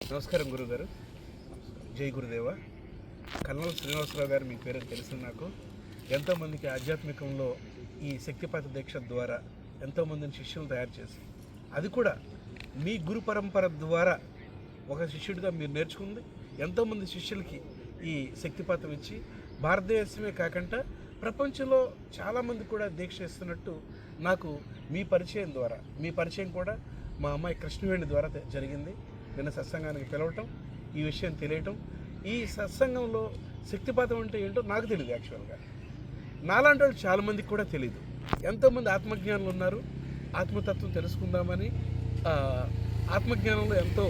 నమస్కారం గురుగారు. జై గురుదేవ. కల్నల్ శ్రీనివాసరావు గారు మీ పేరు తెలుసు నాకు. ఎంతోమందికి ఆధ్యాత్మికంలో ఈ శక్తిపాత దీక్ష ద్వారా ఎంతోమందిని శిష్యులను తయారు చేసి, అది కూడా మీ గురు పరంపర ద్వారా ఒక శిష్యుడిగా మీరు నేర్చుకుంది ఎంతోమంది శిష్యులకి ఈ శక్తిపాతం ఇచ్చి భారతదేశమే కాకుండా ప్రపంచంలో చాలామంది కూడా దీక్ష ఇస్తున్నట్టు నాకు మీ పరిచయం కూడా మా అమ్మాయి కృష్ణవేణి ద్వారా జరిగింది. నిన్న సత్సంగానికి పిలవటం, ఈ విషయం తెలియటం, ఈ సత్సంగంలో శక్తిపాతం అంటే ఏంటో నాకు తెలియదు. యాక్చువల్గా నాలాంటి వాళ్ళు చాలామందికి కూడా తెలియదు. ఎంతోమంది ఆత్మజ్ఞానులు ఉన్నారు. ఆత్మతత్వం తెలుసుకుందామని ఆత్మజ్ఞానంలో ఎంతో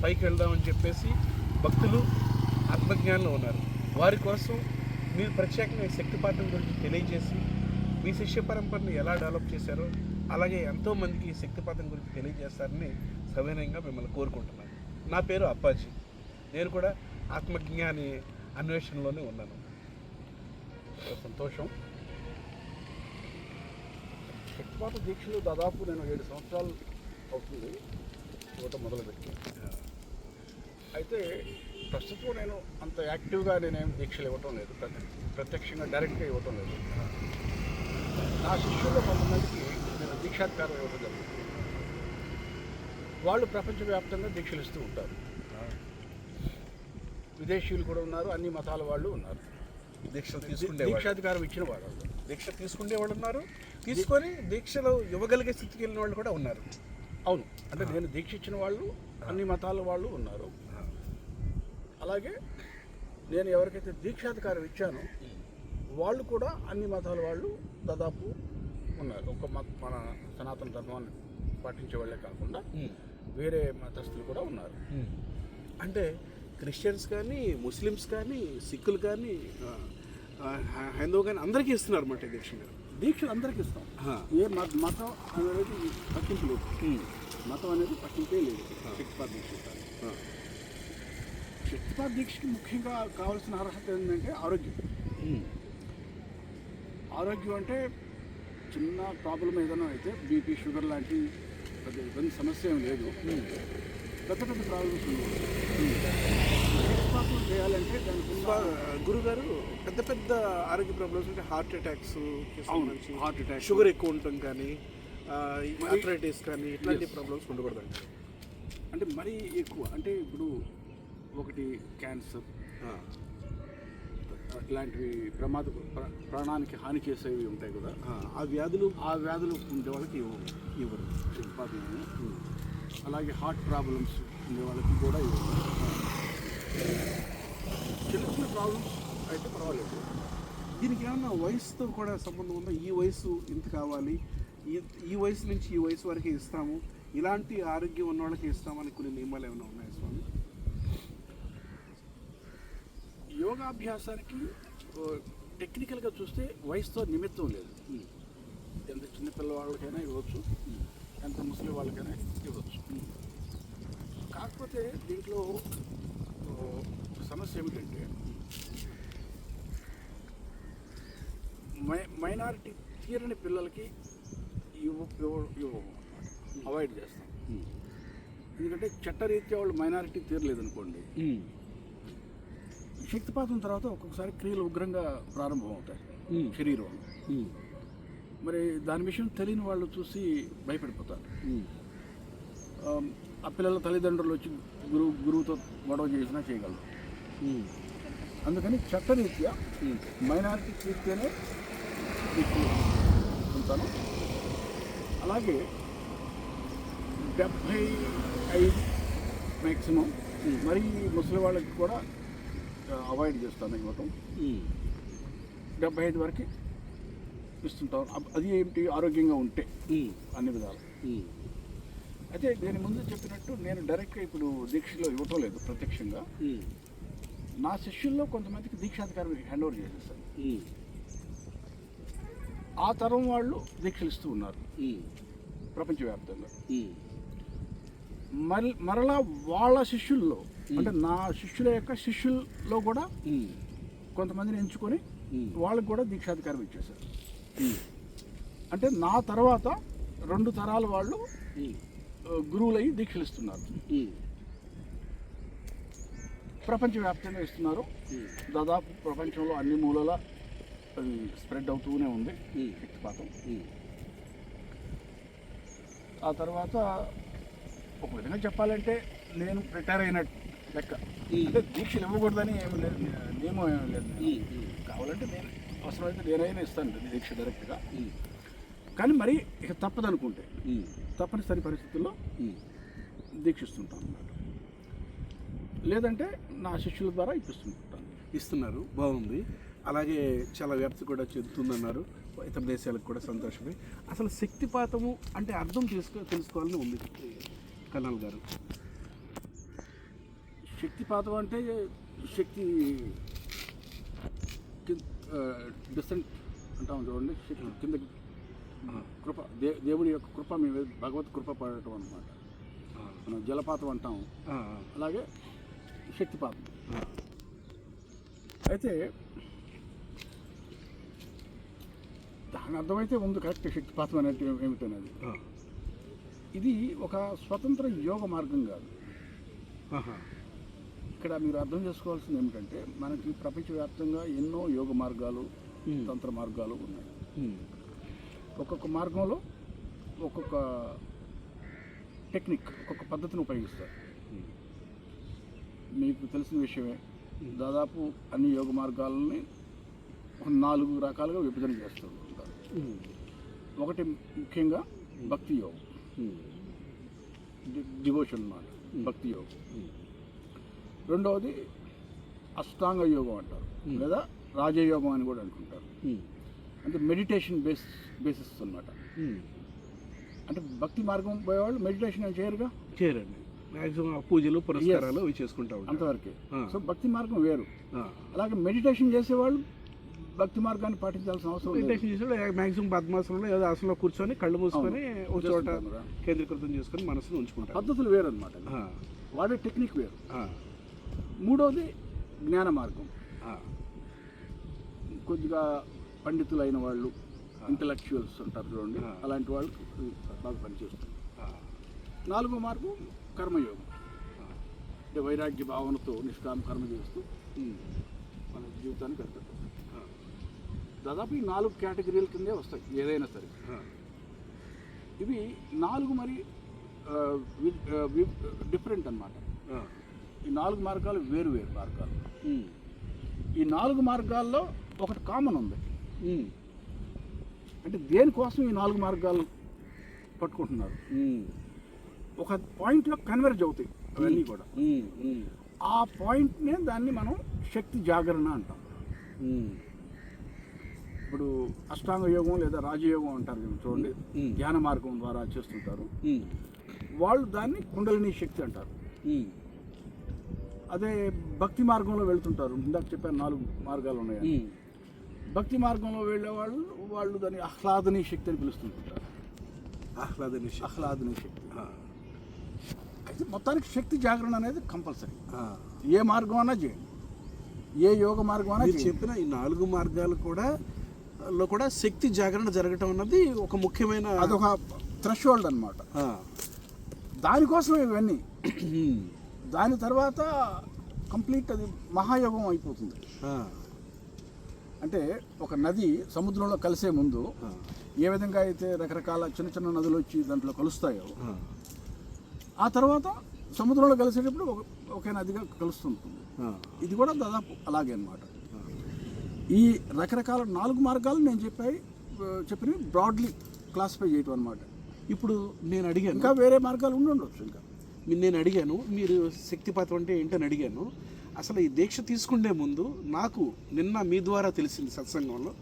పైకి వెళ్దామని చెప్పేసి భక్తులు ఆత్మజ్ఞానంలో ఉన్నారు. వారి కోసం మీరు ప్రత్యేకంగా శక్తిపాతం గురించి తెలియజేసి మీ శిష్య పరంపరని ఎలా డెవలప్ చేశారో అలాగే ఎంతోమందికి శక్తిపాతం గురించి తెలియజేస్తారని సవినయంగా మిమ్మల్ని కోరుకుంటున్నాను. నా పేరు అప్పాజీ. నేను కూడా ఆత్మజ్ఞాని అన్వేషణలోనే ఉన్నాను. సంతోషం. శక్తిపాత దీక్షలు దాదాపు నేను 7 సంవత్సరాలు అవుతుంది ఇవ్వటం మొదలుపెట్టి. అయితే ప్రస్తుతం నేను అంత యాక్టివ్గా నేనేం దీక్షలు ఇవ్వటం లేదు, ప్రత్యక్షంగా డైరెక్ట్గా ఇవ్వటం లేదు. నా శిష్యుల్లో కొంతమందికి నేను దీక్షాధికారం ఇవ్వడం జరుగుతుంది. వాళ్ళు ప్రపంచవ్యాప్తంగా దీక్షలు ఇస్తూ ఉంటారు. విదేశీయులు కూడా ఉన్నారు, అన్ని మతాల వాళ్ళు ఉన్నారు. దీక్షాధికారం ఇచ్చిన వాళ్ళు, దీక్ష తీసుకునేవాళ్ళు ఉన్నారు, తీసుకొని దీక్షలో ఇవ్వగలిగే స్థితికి వెళ్ళిన వాళ్ళు కూడా ఉన్నారు. అవును, అంటే నేను దీక్ష ఇచ్చిన వాళ్ళు అన్ని మతాల వాళ్ళు ఉన్నారు. అలాగే నేను ఎవరికైతే దీక్షాధికారం ఇచ్చానో వాళ్ళు కూడా అన్ని మతాల వాళ్ళు దాదాపు ఉన్నారు. ఒక మన సనాతన ధర్మాన్ని పాటించే వాళ్ళే కాకుండా వేరే మతస్థులు కూడా ఉన్నారు. అంటే క్రిస్టియన్స్ కానీ, ముస్లిమ్స్ కానీ, సిక్కులు కానీ, హైందవ కానీ అందరికీ ఇస్తున్నారు అన్నమాట దీక్షలు అందరికీ ఇస్తాం. ఏ మతం అనేది పట్టింపు లేదు. మతం అనేది పట్టింపే లేదు. శక్తిపాత దీక్ష శక్తిపాత దీక్షకి ముఖ్యంగా కావాల్సిన అర్హత ఏంటంటే ఆరోగ్యం. ఆరోగ్యం అంటే చిన్న ప్రాబ్లం ఏదైనా అయితే బీపీ, షుగర్ లాంటి పెద్ద ఇబ్బంది సమస్య ఏం లేదు. పెద్ద పెద్ద ప్రాబ్లమ్స్ ఉన్నాయి. శక్తిపాతం చేయాలంటే దానికి గురుగారు పెద్ద పెద్ద ఆరోగ్య ప్రాబ్లమ్స్ అంటే హార్ట్ అటాక్స్, షుగర్ ఎక్కువ ఉండటం కానీ, ఆర్థరైటిస్ కానీ ఇట్లాంటి ప్రాబ్లమ్స్ ఉండకూడదు. అంటే మరీ ఎక్కువ అంటే ఇప్పుడు ఒకటి క్యాన్సర్ ఇలాంటివి ప్రాణానికి హాని చేసేవి ఉంటాయి కదా. ఆ వ్యాధులు ఉండే వాళ్ళకి ఇవ్వరు శక్తిపాతం. అలాగే హార్ట్ ప్రాబ్లమ్స్ ఉండే వాళ్ళకి కూడా ఇవ్వరు. చిన్న చిన్న ప్రాబ్లమ్స్ అయితే పర్వాలేదు. దీనికి ఏమన్నా వయసుతో కూడా సంబంధం ఉందా? ఈ వయసు ఇంత కావాలి, ఈ వయసు నుంచి ఈ వయసు వరకు ఇస్తాము, ఇలాంటి ఆరోగ్యం ఉన్న వాళ్ళకి ఇస్తామని కొన్ని నియమాలు ఏమైనా ఉన్నాయా స్వామి? యోగాభ్యాసానికి టెక్నికల్గా చూస్తే వయసుతో నిమిత్తం లేదు. ఎంత చిన్నపిల్లవాళ్ళకైనా ఇవ్వచ్చు, ఎంత ముసలి వాళ్ళకైనా ఇవ్వచ్చు. కాకపోతే దీంట్లో సమస్య ఏమిటంటే మైనారిటీ తీరని పిల్లలకి అవాయిడ్ చేస్తాం. ఎందుకంటే చట్టరీత్యా వాళ్ళు మైనారిటీ తీరలేదనుకోండి, శక్తిపాతం తర్వాత ఒక్కొక్కసారి క్రియలు ఉగ్రంగా ప్రారంభం అవుతాయి శరీరంలో. మరి దాని విషయం తెలియని వాళ్ళు చూసి భయపడిపోతారు. ఆ పిల్లల తల్లిదండ్రులు వచ్చి గురువుతో గొడవ చేసినా చేయగలరు. అందుకని చట్టరీత్యా మైనారిటీ తీర్తేనే ఉంటాను. అలాగే 75 మ్యాక్సిమం. మరి ముసలి వాళ్ళకి కూడా అవాయిడ్ చేస్తాను ఇవ్వటం. 75 వరకు ఇస్తుంటాం. అది ఏంటి, ఆరోగ్యంగా ఉంటే అన్ని విధాలు. అయితే నేను ముందు చెప్పినట్టు నేను డైరెక్ట్గా ఇప్పుడు దీక్షలో ఇవ్వటం లేదు ప్రత్యక్షంగా. నా శిష్యుల్లో కొంతమందికి దీక్షాధికారం హ్యాండ్ ఓవర్ చేసేస్తాను. ఆ తరం వాళ్ళు దీక్షలు ఇస్తూ ఉన్నారు ప్రపంచవ్యాప్తంగా. మరలా వాళ్ళ శిష్యుల్లో అంటే నా శిష్యుల యొక్క శిష్యుల్లో కూడా కొంతమందిని ఎంచుకొని వాళ్ళకి కూడా దీక్షాధికారం ఇచ్చేశారు. అంటే నా తర్వాత 2 తరాల వాళ్ళు గురువులై దీక్షలు ఇస్తున్నారు. ప్రపంచవ్యాప్తంగా ఇస్తున్నారు. దాదాపు ప్రపంచంలో అన్ని మూలల అది స్ప్రెడ్ అవుతూనే ఉంది శక్తిపాతం. ఆ తర్వాత ఒక విధంగా చెప్పాలంటే నేను రిటైర్ అయినట్టు లెక్క. అంటే దీక్షలు ఇవ్వకూడదని ఏమి లేదు, నియమం ఏమి లేదు. కావాలంటే నేను అవసరమైతే నేనైనా ఇస్తాను దీక్ష డైరెక్ట్గా. కానీ మరి ఇక తప్పదనుకుంటే తప్పనిసరి పరిస్థితుల్లో దీక్షిస్తుంటాను అన్నమాట. లేదంటే నా శిష్యుల ద్వారా ఇస్తున్నారు. బాగుంది. అలాగే చాలా వ్యాప్తి కూడా చెందుతుందన్నారు. ఇతర దేశాలకు కూడా సంతోషమే. అసలు శక్తిపాతము అంటే అర్థం తెలుసుకోవాలని ఉంది కల్నల్ గారు. శక్తిపాతం అంటే శక్తి డిసెంట్ అంటాం చూడండి, శక్తి కింద కృప, దేవుడి యొక్క కృప మీద భగవత్ కృప పడటం అన్నమాట. మనం జలపాతం అంటాం, అలాగే శక్తిపాతం. అయితే దాని అర్థమైతే ఉంది కరెక్ట్. శక్తిపాతం అనేది ఏమిటనేది ఇది ఒక స్వతంత్ర యోగ మార్గం కాదు. ఇక్కడ మీరు అర్థం చేసుకోవాల్సింది ఏమిటంటే మనకి ప్రపంచవ్యాప్తంగా ఎన్నో యోగ మార్గాలు, తంత్ర మార్గాలు ఉన్నాయి. ఒక్కొక్క మార్గంలో ఒక్కొక్క టెక్నిక్, ఒక్కొక్క పద్ధతిని ఉపయోగిస్తారు. మీకు తెలిసిన విషయమే, దాదాపు అన్ని యోగ మార్గాలని 4 రకాలుగా విభజన చేస్తూ ఉంటారు. ఒకటి ముఖ్యంగా భక్తి యోగం, డివోషన్ అన్నమాట, భక్తి యోగం. రెండవది అష్టాంగ యోగం అంటారు, లేదా రాజయోగం అని కూడా అనుకుంటారు. అంటే మెడిటేషన్ బేసిస్ అన్నమాట. అంటే భక్తి మార్గం పోయేవాళ్ళు మెడిటేషన్ చేయరండి. మ్యాక్సిమం పూజలు పురస్కారాలు అవి చేసుకుంటా ఉంటారు, అంతవరకే. సో భక్తి మార్గం వేరు. అలాగే మెడిటేషన్ చేసేవాళ్ళు భక్తి మార్గాన్ని పాటించాల్సిన అవసరం. మెడిటేషన్ చేసేవాళ్ళు మ్యాక్సిమం పద్మాసనంలో ఏదో ఆసనంలో కూర్చొని కళ్ళు మూసుకొని ఒక చోట కేంద్రీకృతం చేసుకొని మనసును ఉంచుకుంటారు. పద్ధతులు వేరు అనమాట, వాడే టెక్నిక్ వేరు. మూడవది జ్ఞాన మార్గం. కొద్దిగా పండితులైన వాళ్ళు, ఇంటలెక్చువల్స్ ఉంటారు చూడండి, అలాంటి వాళ్ళు బాగా పనిచేస్తారు. 4వ మార్గం కర్మయోగం. అంటే వైరాగ్య భావనతో నిష్కామ కర్మ చేస్తూ మన జీవితాన్ని గడపడం. దాదాపు ఈ 4 కేటగిరీల కిందే వస్తాయి ఏదైనా సరే. ఇవి 4 మరి డిఫరెంట్ అన్నమాట. ఈ 4 మార్గాలు వేరు మార్గాలు. ఈ 4 మార్గాల్లో ఒకటి కామన్ ఉంది. అంటే దేనికోసం ఈ 4 మార్గాలు పట్టుకుంటున్నారు? ఒక పాయింట్లో కన్వర్జ్ అవుతాయి అవన్నీ కూడా. ఆ పాయింట్నే దాన్ని మనం శక్తి జాగరణ అంటాం. ఇప్పుడు అష్టాంగ యోగం లేదా రాజయోగం అంటారు చూడండి, ధ్యాన మార్గం ద్వారా చేస్తుంటారు వాళ్ళు, దాన్ని కుండలిని శక్తి అంటారు. అదే భక్తి మార్గంలో వెళ్తుంటారు, ఇందాక చెప్పాను 4 మార్గాలు ఉన్నాయి. భక్తి మార్గంలో వెళ్ళే వాళ్ళు దాన్ని ఆహ్లాదనీ శక్తి అని పిలుస్తుంటారు. ఆహ్లాదనీ శక్తి. అయితే మొత్తానికి శక్తి జాగరణ అనేది కంపల్సరీ. ఏ మార్గం అన్నా చేయండి, ఏ యోగ మార్గం అన్నా చెప్పిన ఈ 4 మార్గాలు కూడా శక్తి జాగరణ జరగటం అన్నది ఒక ముఖ్యమైన, అదొక థ్రెషోల్డ్ అన్నమాట. దానికోసం ఇవన్నీ. దాని తర్వాత కంప్లీట్ అది మహాయోగం అయిపోతుంది. అంటే ఒక నది సముద్రంలో కలిసే ముందు ఏ విధంగా అయితే రకరకాల చిన్న చిన్న నదులు వచ్చి దాంట్లో కలుస్తాయో, ఆ తర్వాత సముద్రంలో కలిసేటప్పుడు ఒకే నదిగా కలుస్తుంటుంది. ఇది కూడా దాదాపు అలాగే అన్నమాట. ఈ రకరకాల 4 మార్గాలు నేను చెప్పినవి బ్రాడ్లీ క్లాసిఫై చేయటం అనమాట. ఇప్పుడు నేను అడిగాను, ఇంకా వేరే మార్గాలు ఉండొచ్చు. ఇంకా నేను అడిగాను, మీరు శక్తిపాతం అంటే ఏంటని అడిగాను. అసలు ఈ దీక్ష తీసుకునే ముందు నాకు నిన్న మీ ద్వారా తెలిసింది సత్సంగంలో.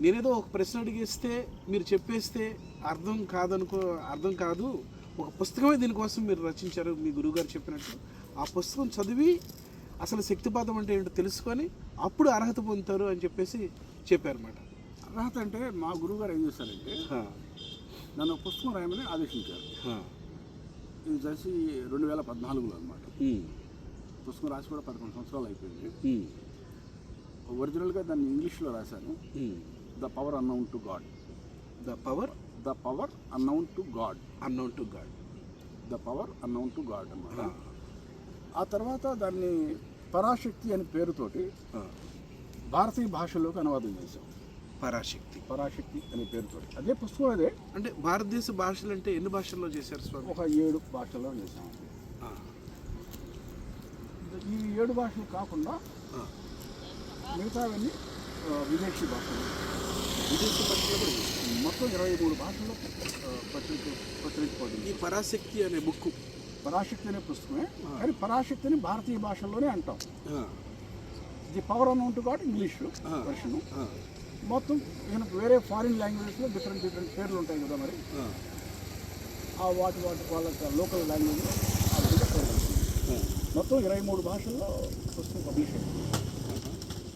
నేనేదో ఒక ప్రశ్న అడిగేస్తే మీరు చెప్పేస్తే అర్థం కాదు, ఒక పుస్తకమే దీనికోసం మీరు రచించారు మీ గురువుగారు చెప్పినట్టు. ఆ పుస్తకం చదివి అసలు శక్తిపాతం అంటే ఏంటో తెలుసుకొని అప్పుడు అర్హత పొందుతారు అని చెప్పేసి చెప్పారన్నమాట. అర్హత అంటే మా గురువుగారు ఏం చేశారంటే నన్ను పుస్తకం రాయమని ఆదేశించారు. ఇది చేసి 2014లో అనమాట. పుస్తకం రాసి కూడా 11 సంవత్సరాలు అయిపోయింది. ఒరిజినల్గా దాన్ని ఇంగ్లీష్లో రాశాను. The power unknown to God. The power unknown to God. The power unknown to God అన్నమాట. ఆ తర్వాత దాన్ని పరాశక్తి అనే పేరుతోటి భారతీయ భాషలోకి అనువాదం చేశాం. పరాశక్తి అనే పేరుతోటి అదే పుస్తకం. అదే అంటే భారతదేశ భాషలు అంటే ఎన్ని భాషల్లో చేశారు స్వామి? ఒక 7 భాషల్లో చేశాం. ఈ 7 భాషలు కాకుండా మిగతావన్నీ విదేశీ భాషలు కూడా మొత్తం 23 భాషల్లో ప్రచురించబడింది. ఈ పరాశక్తి అనే బుక్, పరాశక్తి అనే పుస్తకమే, కానీ పరాశక్తిని భారతీయ భాషల్లోనే అంటాం. The power an to God English version. మొత్తం వేరే ఫారిన్ లాంగ్వేజ్లో డిఫరెంట్ పేర్లు ఉంటాయి కదా, మరి వాళ్ళ లోకల్ లాంగ్వేజ్లో ఆ విధంగా పేర్లు ఉంటుంది. మొత్తం 23 భాషల్లో పుస్తకం పబ్లిష్ అయింది.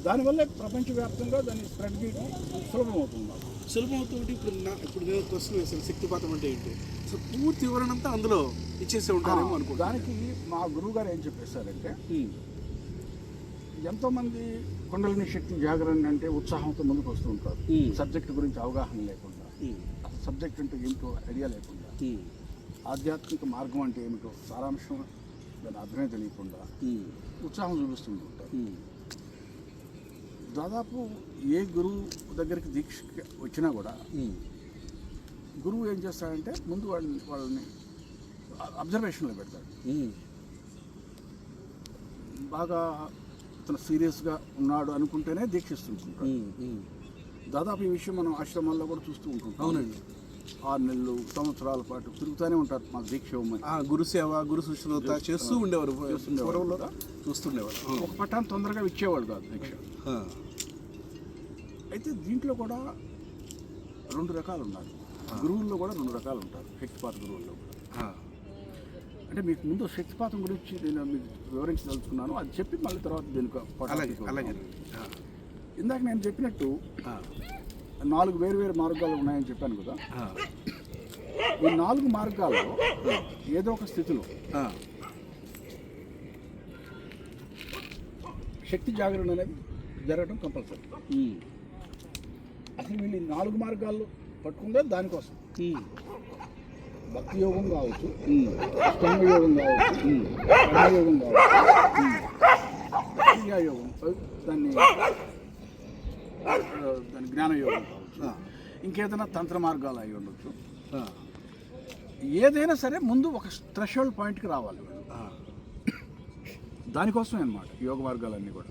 దానివల్ల ప్రపంచవ్యాప్తంగా దాన్ని స్ప్రెడ్ చేయడం సులభమవుతుంది. ఇప్పుడు నేను క్వశ్చన్ వేసాను, శక్తిపాతం అంటే ఏంటి? సో పూర్తి వివరణ అంతా అందులో ఇచ్చేసే ఉంటారేమో అనుకో. దానికి మా గురువు గారు ఏం చెప్పేశారంటే, ఎంతోమంది కుండలిని శక్తి జాగరణ అంటే ఉత్సాహంతో ముందుకు వస్తూ ఉంటారు, సబ్జెక్ట్ గురించి అవగాహన లేకుండా, సబ్జెక్ట్ అంటే ఏమిటో ఐడియా లేకుండా, ఆధ్యాత్మిక మార్గం అంటే ఏమిటో సారాంశం దాని అర్థమే తెలియకుండా ఉత్సాహం చూపిస్తుంటూ ఉంటారు. దాదాపు ఏ గురువు దగ్గరికి దీక్ష వచ్చినా కూడా గురువు ఏం చేస్తాడంటే ముందు వాళ్ళని అబ్జర్వేషన్లో పెడతాడు. బాగా అతను సీరియస్గా ఉన్నాడు అనుకుంటేనే దీక్షిస్తుంటుంటాడు. దాదాపు ఈ విషయం మనం ఆశ్రమాల్లో కూడా చూస్తూ ఉంటుంటాం. అవునండి, 6 నెలలు సంవత్సరాల పాటు తిరుగుతూనే ఉంటారు. మాకు దీక్ష ఇవ్వమని గురు సేవ, గురు శుశ్రూష చేస్తూ ఉండేవారు, చూస్తుండేవారు. ఒక పట్టాన్ని తొందరగా ఇచ్చేవాడు కాదు దీక్ష. అయితే దీంట్లో కూడా 2 రకాలు ఉన్నారు. గురువుల్లో కూడా 2 రకాలు ఉంటారు. శక్తిపాత గురువుల్లో కూడా. అంటే మీకు ముందు శక్తిపాతం గురించి నేను మీకు వివరించదలుచుకున్నాను. అది చెప్పి మళ్ళీ తర్వాత దీనికి అలాగే. ఇందాక నేను చెప్పినట్టు 4 వేరు మార్గాలు ఉన్నాయని చెప్పాను కదా. ఈ 4 మార్గాల్లో ఏదో ఒక స్థితిలో శక్తి జాగరణ అనేది జరగడం కంపల్సరీ. అసలు వీళ్ళు 4 మార్గాల్లో పట్టుకుందే దానికోసం. భక్తి యోగం కావచ్చు, అష్టాంగ యోగం కావచ్చు, కర్మయోగం కావచ్చు, క్రియాయోగం, దాన్ని జ్ఞానయోగం కావచ్చు, ఇంకేదైనా తంత్ర మార్గాలు అయి ఉండొచ్చు. ఏదైనా సరే ముందు ఒక థ్రెషోల్డ్ పాయింట్కి రావాలి. దానికోసమే అన్నమాట యోగ మార్గాలన్నీ కూడా.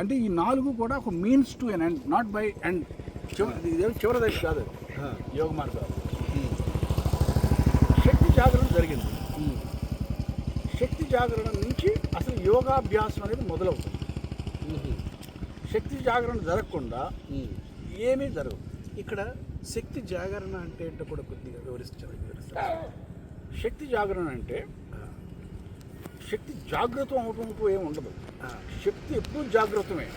అంటే ఈ 4 కూడా ఒక means to an end, not by end. చివరి దశ కాదు యోగ మార్గాలు. శక్తి జాగరణ జరిగింది. శక్తి జాగరణ నుంచి అసలు యోగాభ్యాసం అనేది మొదలవుతుంది. శక్తి జాగరణ జరగకుండా ఏమీ జరగదు. ఇక్కడ శక్తి జాగరణ అంటే ఏంటో కూడా కొద్దిగా వివరిస్తారు. శక్తి జాగరణ అంటే శక్తి జాగృతం అవటంతో ఏమి ఉండదు. శక్తి ఎప్పుడు జాగృతమే.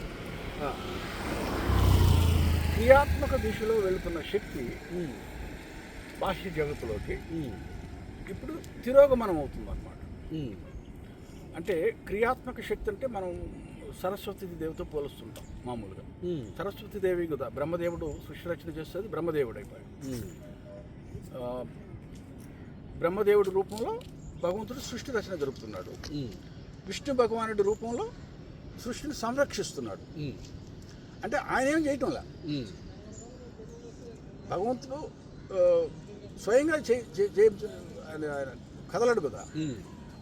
క్రియాత్మక దిశలో వెళుతున్న శక్తి బాహ్య జగత్తులోకి ఇప్పుడు తిరోగమనం అవుతుంది అన్నమాట. అంటే క్రియాత్మక శక్తి అంటే మనం సరస్వతి దేవితో పోలుస్తుంటాం మామూలుగా. సరస్వతి దేవి కదా, బ్రహ్మదేవుడు సృష్టి రచన చేస్తుంది, బ్రహ్మదేవుడు అయిపోయాడు. బ్రహ్మదేవుడి రూపంలో భగవంతుడు సృష్టి రచన జరుపుతున్నాడు. విష్ణు భగవానుడి రూపంలో సృష్టిని సంరక్షిస్తున్నాడు. అంటే ఆయన ఏం చేయటంలా, భగవంతుడు స్వయంగా కదలడు కదా,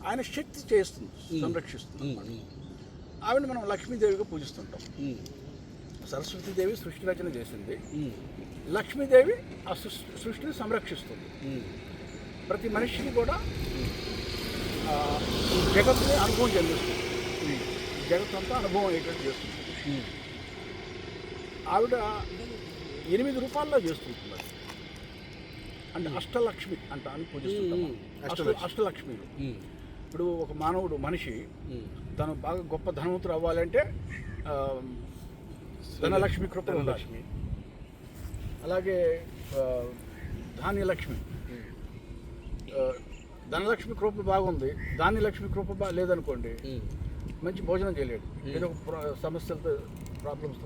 ఆయన శక్తి చేస్తుంది, సంరక్షిస్తుంది. ఆవిడ మనం లక్ష్మీదేవిగా పూజిస్తుంటాం. సరస్వతీదేవి సృష్టి రచన చేసింది, లక్ష్మీదేవి ఆ సృష్టిని సంరక్షిస్తుంది. ప్రతి మనిషిని కూడా జగత్తుని అనుభవం చెందిస్తుంది, జగత్ అంతా అనుభవం అయ్యేటట్టు చేస్తుంది. ఆవిడ 8 రూపాల్లో చేస్తుంటున్నారు. అంటే అష్టలక్ష్మి అంట అని పూజిస్తుంటాం. అష్టలక్ష్మిలు. ఇప్పుడు ఒక మానవుడు మనిషి తను బాగా గొప్ప ధనవంతుడు అవ్వాలంటే ధనలక్ష్మి కృప లక్ష్మి, అలాగే ధాన్యలక్ష్మి. ధనలక్ష్మి కృప బాగుంది, ధాన్యలక్ష్మి కృప లేదనుకోండి, మంచి భోజనం చేయలేడు, ఏదో సమస్యలతో ప్రాబ్లమ్స్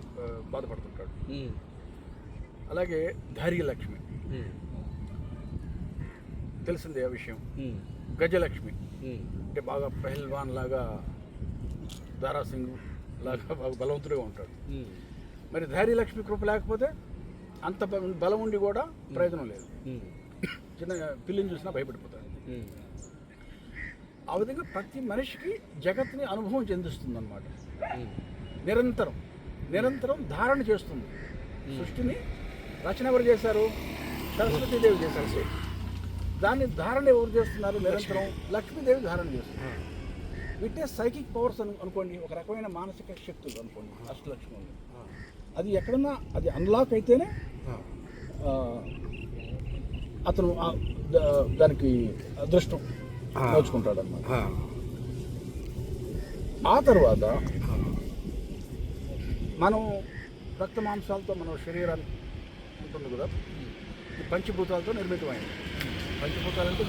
బాధపడుతుంటాడు. అలాగే ధైర్యలక్ష్మి తెలిసిందే ఆ విషయం. గజలక్ష్మి అంటే బాగా పెహల్వాన్ లాగా దారాసింగ్ లాగా బాగా బలవంతుడిగా ఉంటాడు. మరి ధైర్యలక్ష్మి కృప లేకపోతే అంత బలం ఉండి కూడా ప్రయోజనం లేదు. చిన్న పిల్లిని చూసినా భయపడిపోతాడు. ఆ విధంగా ప్రతి మనిషికి జగత్ని అనుభవం చెందిస్తుంది అన్నమాట. నిరంతరం ధారణ చేస్తుంది. సృష్టిని రచన ఎవరు చేశారు? సరస్వతీదేవి చేశారు. దాన్ని ధారణ ఎవరు చేస్తున్నారు? నిరంతరం లక్ష్మీదేవి ధారణ చేస్తున్నారు. వీటినే సైకిక్ పవర్స్ అనుకోండి, ఒక రకమైన మానసిక శక్తులు అనుకోండి, అష్టలక్ష్మి. అది ఎక్కడన్నా అది అన్లాక్ అయితేనే అతను దానికి అదృష్టం నోచుకుంటాడు అన్నమాట. ఆ తర్వాత మనం రక్త మాంసాలతో మన శరీరాన్ని ఉంటుంది కదా, ఈ పంచభూతాలతో నిర్మితమైంది. పంచభూతాలంటే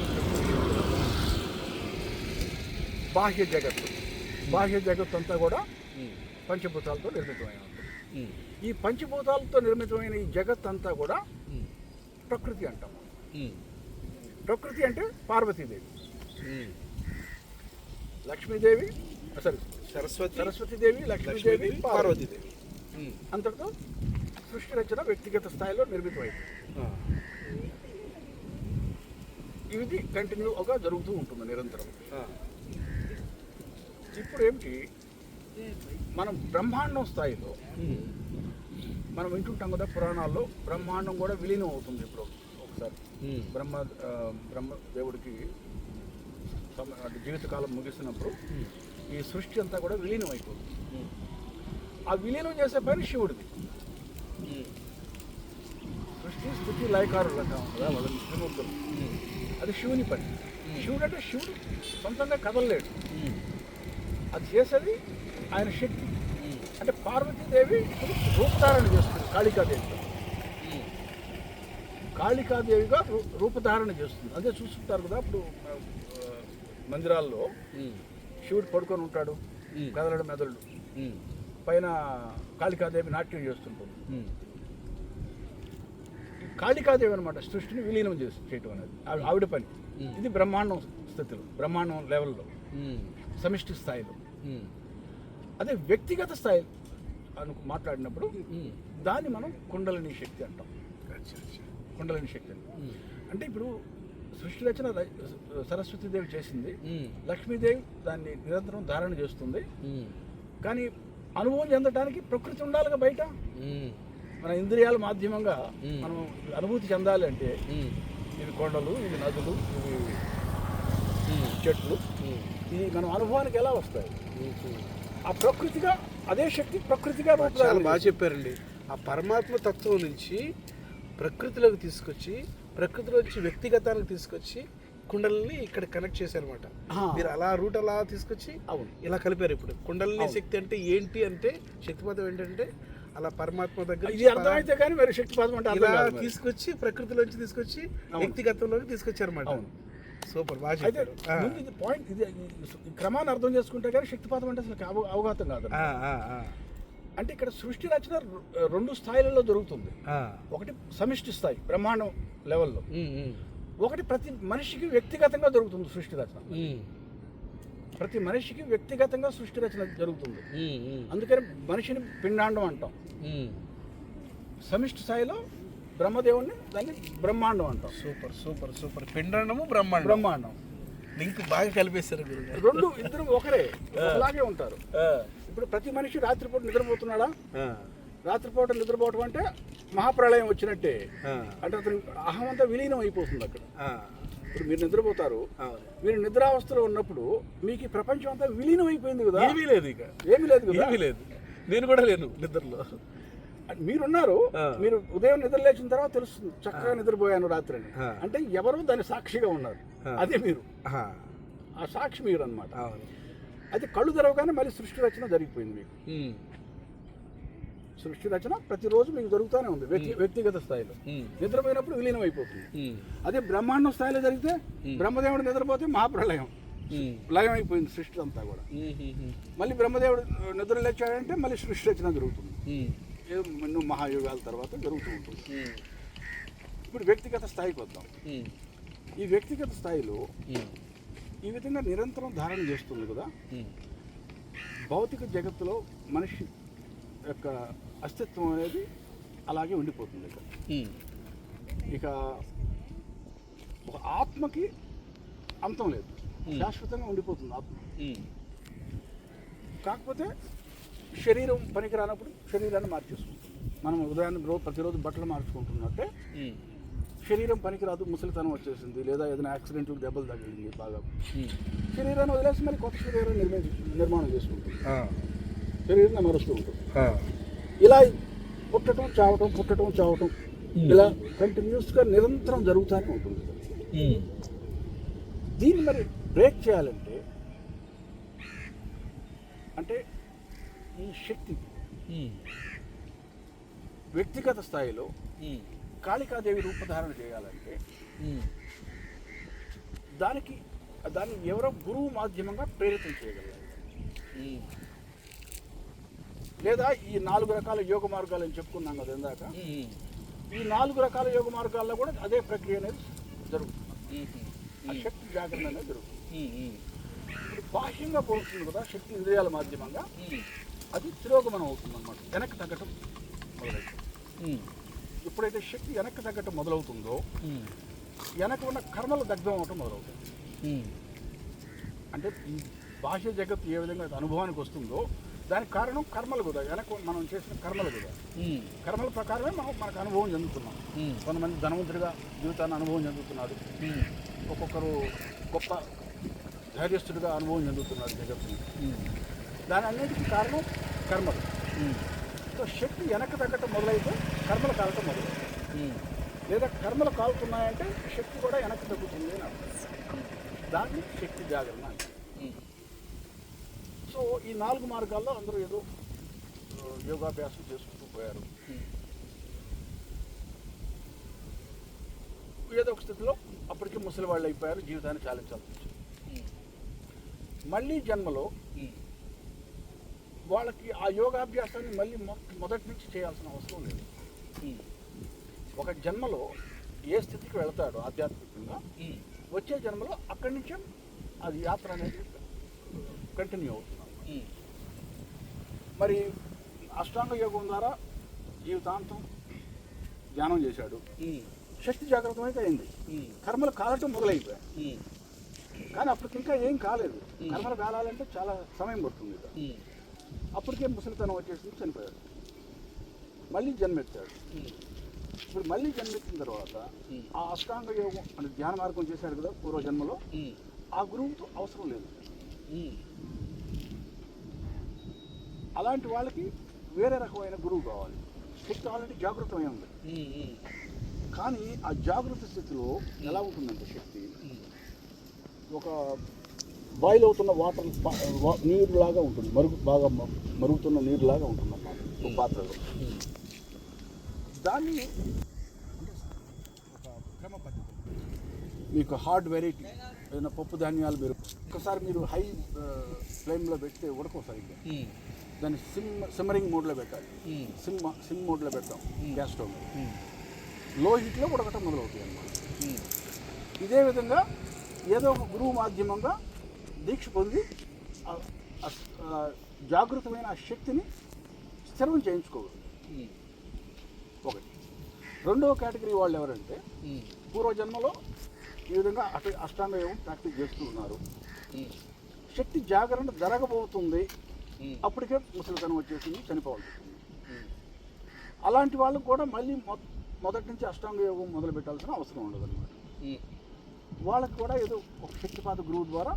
బాహ్య జగత్తు అంతా కూడా పంచభూతాలతో నిర్మితమైన ఉంటుంది. ఈ పంచభూతాలతో నిర్మితమైన ఈ జగత్ అంతా కూడా ప్రకృతి అంటాం. ప్రకృతి అంటే పార్వతీదేవి, లక్ష్మీదేవి, సరస్వతీదేవి, లక్ష్మీదేవి, పార్వతీదేవి. అంతటితో సృష్టి రచన వ్యక్తిగత స్థాయిలో నిర్మితమైంది. ఇది కంటిన్యూగా జరుగుతూ ఉంటుంది నిరంతరం. ఇప్పుడు ఏమిటి, మనం బ్రహ్మాండం స్థాయిలో మనం వింటుంటాం కదా పురాణాల్లో, బ్రహ్మాండం కూడా విలీనం అవుతుంది. ఇప్పుడు ఒకసారి బ్రహ్మదేవుడికి జీవితకాలం ముగిసినప్పుడు ఈ సృష్టి అంతా కూడా విలీనం అయిపోతుంది. ఆ విలీనం చేసే పని శివుడిది. సృష్టి స్థితి లయకారులు అంటాం కదా వాళ్ళని, త్రిమూర్తులు. అది శివుని పని. శివుడు అంటే శివుడు సొంతంగా కదలలేడు, అది చేసేది ఆయన శక్తి. అంటే పార్వతీదేవి రూపధారణ చేస్తుంది కాళికాదేవిగా. కాళికాదేవిగా రూపధారణ చేస్తుంది. అదే చూస్తుంటారు కదా అప్పుడు మందిరాల్లో శివుడు పడుకొని ఉంటాడు, కదలడు మెదడు, పైన కాళికాదేవి నాట్యం చేస్తుంటుంది. కాళికాదేవి అనమాట సృష్టిని విలీనం చేయటం అనేది ఆవిడ పని. ఇది బ్రహ్మాండం స్థితిలో, బ్రహ్మాండం లెవెల్లో, సమిష్టి స్థాయిలో. అదే వ్యక్తిగత స్థాయి మాట్లాడినప్పుడు దాన్ని మనం కుండలిని శక్తి అంటాం. కుండలిని శక్తి అంటే ఇప్పుడు సృష్టి రచన సరస్వతీదేవి చేసింది, లక్ష్మీదేవి దాన్ని నిరంతరం ధారణ చేస్తుంది. కానీ అనుభవం చెందడానికి ప్రకృతి ఉండాలిగా బయట. మన ఇంద్రియాల మాధ్యమంగా మనం అనుభూతి చెందాలి అంటే ఇవి కొండలు, ఇవి నదులు, ఇవి చెట్లు, ఇది మనం అనుభవానికి ఎలా వస్తాయి? ఆ ప్రకృతిగా, అదే శక్తి ప్రకృతిగా. చాలా బాగా చెప్పారండి. ఆ పరమాత్మ తత్వం నుంచి ప్రకృతిలోకి తీసుకొచ్చి, ప్రకృతిలో నుంచి వ్యక్తిగతానికి తీసుకొచ్చి కుండలిని ఇక్కడ కనెక్ట్ చేశారనమాట. మీరు అలా రూట్ అలా తీసుకొచ్చి అవును ఇలా కలిపారు. ఇప్పుడు కుండలిని శక్తి అంటే ఏంటి అంటే, శక్తిపాతం ఏంటంటే అలా పరమాత్మ దగ్గర ఇది అర్థమైతే కానీ మరి శక్తిపాతం అంటే అలా తీసుకొచ్చి ప్రకృతిలోంచి తీసుకొచ్చి వ్యక్తిగతంలోకి తీసుకొచ్చారన్నమాట. అవును, సూపర్ బాగా చెప్పారు. ఇది పాయింట్, ఇది క్రమాన్ని అర్థం చేసుకుంటే కానీ శక్తిపాతం అంటే అసలు అవగాహం కాదు. అంటే ఇక్కడ సృష్టి రచన రెండు స్థాయిలలో జరుగుతుంది. ఒకటి సమిష్టి స్థాయి బ్రహ్మాండం లెవెల్లో, ఒకటి ప్రతి మనిషికి వ్యక్తిగతంగా జరుగుతుంది సృష్టి రచన. ప్రతి మనిషికి వ్యక్తిగతంగా సృష్టి రచన జరుగుతుంది. అందుకని మనిషిని పిండాండం అంటాం. సమిష్టి స్థాయిలో బ్రహ్మదేవుని దాన్ని బ్రహ్మాండం అంటాం. Super super super. పిండాండము బ్రహ్మాండం లింక్ బాగా కలిపేశారు. రెండు ఇద్దరు ఒకరే, అలాగే ఉంటారు. ఇప్పుడు ప్రతి మనిషి రాత్రిపూట నిద్రపోతున్నాడా? రాత్రిపూట నిద్రపోవటం అంటే మహాప్రళయం వచ్చినట్టే. అంటే అతను అహం అంతా విలీనం అయిపోతుంది అక్కడ. ఇప్పుడు మీరు నిద్రపోతారు, మీరు నిద్రావస్థలో ఉన్నప్పుడు మీకు ఈ ప్రపంచం అంతా విలీనం అయిపోయింది కదా. ఏమీ లేదు, ఇక ఏమీ లేదు కదా. ఏమీ లేదు, నేను కూడా లేను నిద్రలో. మీరున్నారు, మీరు ఉదయం నిద్ర లేచిన తర్వాత తెలుస్తుంది చక్కగా నిద్రపోయాను రాత్రి అని. అంటే ఎవరో దాని సాక్షిగా ఉన్నారు, అదే మీరు. ఆ సాక్షి మీరు అన్నమాట. అయితే కళ్ళు తెరవగానే మళ్ళీ సృష్టి రచన జరిగిపోయింది మీకు. సృష్టి రచన ప్రతిరోజు మీకు జరుగుతూనే ఉంది వ్యక్తిగత స్థాయిలో. నిద్రపోయినప్పుడు విలీనం అయిపోతుంది. అదే బ్రహ్మాండం స్థాయిలో జరిగితే బ్రహ్మదేవుడు నిద్రపోతే మహాప్రళయం, లయం అయిపోయింది సృష్టి అంతా కూడా. మళ్ళీ బ్రహ్మదేవుడు నిద్ర లేచాడంటే మళ్ళీ సృష్టి రచన జరుగుతుంది. ఎన్నో మహాయుగాల తర్వాత జరుగుతూ ఉంటుంది. ఇప్పుడు వ్యక్తిగత స్థాయికి వద్దాం. ఈ వ్యక్తిగత స్థాయిలో ఈ విధంగా నిరంతరం ధారణ చేస్తుంది కదా. భౌతిక జగత్తులో మనిషి యొక్క అస్తిత్వం అనేది అలాగే ఉండిపోతుంది. ఇక ఒక ఆత్మకి అంతం లేదు, శాశ్వతంగా ఉండిపోతుంది ఆత్మ. కాకపోతే శరీరం పనికిరానప్పుడు శరీరాన్ని మార్చేసుకుంటుంది. మనం ఉదయాన్నే ప్రతిరోజు బట్టలు మార్చుకుంటున్నట్టే శరీరం పనికిరాదు, ముసలితనం వచ్చేసింది, లేదా ఏదైనా యాక్సిడెంట్లు దెబ్బలు తగిలింది బాగా, శరీరాన్ని వదిలేసి మరి కొత్త శరీరం నిర్మాణం చేసుకుంటుంది, శరీరాన్ని మరుస్తూ ఉంటుంది. ఇలా పుట్టడం చావటం ఇలా కంటిన్యూస్గా నిరంతరం జరుగుతూనే ఉంటుంది. దీన్ని మరి బ్రేక్ చేయాలంటే అంటే ఈ శక్తి వ్యక్తిగత స్థాయిలో కాళికాదేవి రూపధారణ చేయాలంటే దాన్ని ఎవరో గురువు మాధ్యమంగా ప్రేరితం చేయగలగాలి. లేదా ఈ 4 రకాల యోగ మార్గాలు అని చెప్పుకున్నాం కదా ఇందాక, ఈ 4 రకాల యోగ మార్గాల్లో కూడా అదే ప్రక్రియ అనేది జరుగుతుంది. ఆ శక్తి జాగరణ అనేది జరుగుతుంది. ఇప్పుడు బాహ్యంగా పోతుంది కదా శక్తి ఇంద్రియాల మాధ్యమంగా, అది తిరోగమనం అవుతుంది అన్నమాట, వెనక్కి తగ్గటం మొదలవుతుంది. ఎప్పుడైతే శక్తి వెనక్కి తగ్గటం మొదలవుతుందో వెనక ఉన్న కర్మలు దగ్ధం అవటం మొదలవుతుంది. అంటే ఈ బాహ్య జగత్తు ఏ విధంగా అనుభవానికి వస్తుందో దానికి కారణం కర్మలు కూడా, వెనక మనం చేసిన కర్మలు కూడా. కర్మల ప్రకారమే మనకు అనుభవం చెందుతున్నాం. కొంతమంది ధనవంతుడిగా జీవితాన్ని అనుభవం చెందుతున్నాడు, ఒక్కొక్కరు గొప్ప ధైర్యస్తుడిగా అనుభవం చెందుతున్నాడు జగత్తుని. దాని అన్నిటికీ కారణం కర్మలు. సో శక్తి వెనక్కి తగ్గటం మొదలైతే కర్మలు కాలటం మొదలవుతుంది, లేదా కర్మలు కాలుతున్నాయంటే శక్తి కూడా వెనక్కి తగ్గుతుంది అని అర్థం. దాన్ని శక్తి జాగరణ అంటారు. సో ఈ 4 మార్గాల్లో అందరూ ఏదో యోగాభ్యాసం చేసుకుంటూ పోయారు. ఏదో ఒక స్థితిలో అప్పటికి ముసలి వాళ్ళు అయిపోయారు, జీవితాన్ని చాలించాల్సి వచ్చింది. మళ్ళీ జన్మలో వాళ్ళకి ఆ యోగాభ్యాసాన్ని మళ్ళీ మొదటి నుంచి చేయాల్సిన అవసరం లేదు. ఒక జన్మలో ఏ స్థితికి వెళతాడో ఆధ్యాత్మికంగా, వచ్చే జన్మలో అక్కడి నుంచే అది యాత్ర అనేది కంటిన్యూ అవుతుంది. మరి అష్టాంగ యోగం ద్వారా జీవితాంతం ధ్యానం చేశాడు, శక్తి జాగ్రత్త అయితే అయింది, కర్మలు కాలటం మొదలైపోయాయి. కానీ అప్పటికి ఇంకా ఏం కాలేదు. కర్మలు కాలాలంటే చాలా సమయం పడుతుంది. అప్పటికే ముసలితనం వచ్చేసింది, చనిపోయాడు, మళ్ళీ జన్మెత్తాడు. ఇప్పుడు మళ్ళీ జన్మెత్తిన తర్వాత ఆ అష్టాంగ యోగం అంటే ధ్యాన మార్గం చేశాడు కదా పూర్వ జన్మలో, ఆ గురువుతో అవసరం లేదు. అలాంటి వాళ్ళకి వేరే రకమైన గురువు కావాలి. శక్తి ఆల్రెడీ జాగృతమై ఉంది. కానీ ఆ జాగృత స్థితిలో ఎలా ఉంటుందంటే శక్తి ఒక బాయిల్ అవుతున్న వాటర్ నీరులాగా ఉంటుంది, బాగా మరుగుతున్న నీరులాగా ఉంటుంది అన్నమాట ఒక పాత్రలో. దాన్ని ఒక క్రమ పద్ధతి, మీకు హార్డ్ వెరైటీ ఏదైనా పప్పు ధాన్యాలు మీరు ఒకసారి మీరు హై ఫ్లేమ్లో పెడితే ఉడకవు సరిగ్గా, దాన్ని సిమ్మరింగ్ మోడ్లో పెట్టాలి. సిమ్ మోడ్లో పెడతాం గ్యాస్ స్టవ్ మీద, లో హీట్లో ఉడకటం మొదలవుతుంది అన్నమాట. ఇదే విధంగా ఏదో ఒక గురువు మాధ్యమంగా దీక్ష పొంది జాగృతమైన ఆ శక్తిని స్థిరం చేయించుకోవాలి. ఒకటి. రెండవ కేటగిరీ వాళ్ళు ఎవరంటే పూర్వజన్మలో ఈ విధంగా అష్టాంగ యోగం ప్రాక్టీస్ చేస్తూ ఉన్నారు, శక్తి జాగరణ జరగబోతుంది, అప్పటికే ముసలితనం వచ్చేసింది, చనిపోవాల్సి వస్తుంది. అలాంటి వాళ్ళకు కూడా మళ్ళీ మొదటి నుంచి అష్టాంగ యోగం మొదలు పెట్టాల్సిన అవసరం ఉండదు అనమాట. వాళ్ళకి కూడా ఏదో ఒక శక్తిపాత గురువు ద్వారా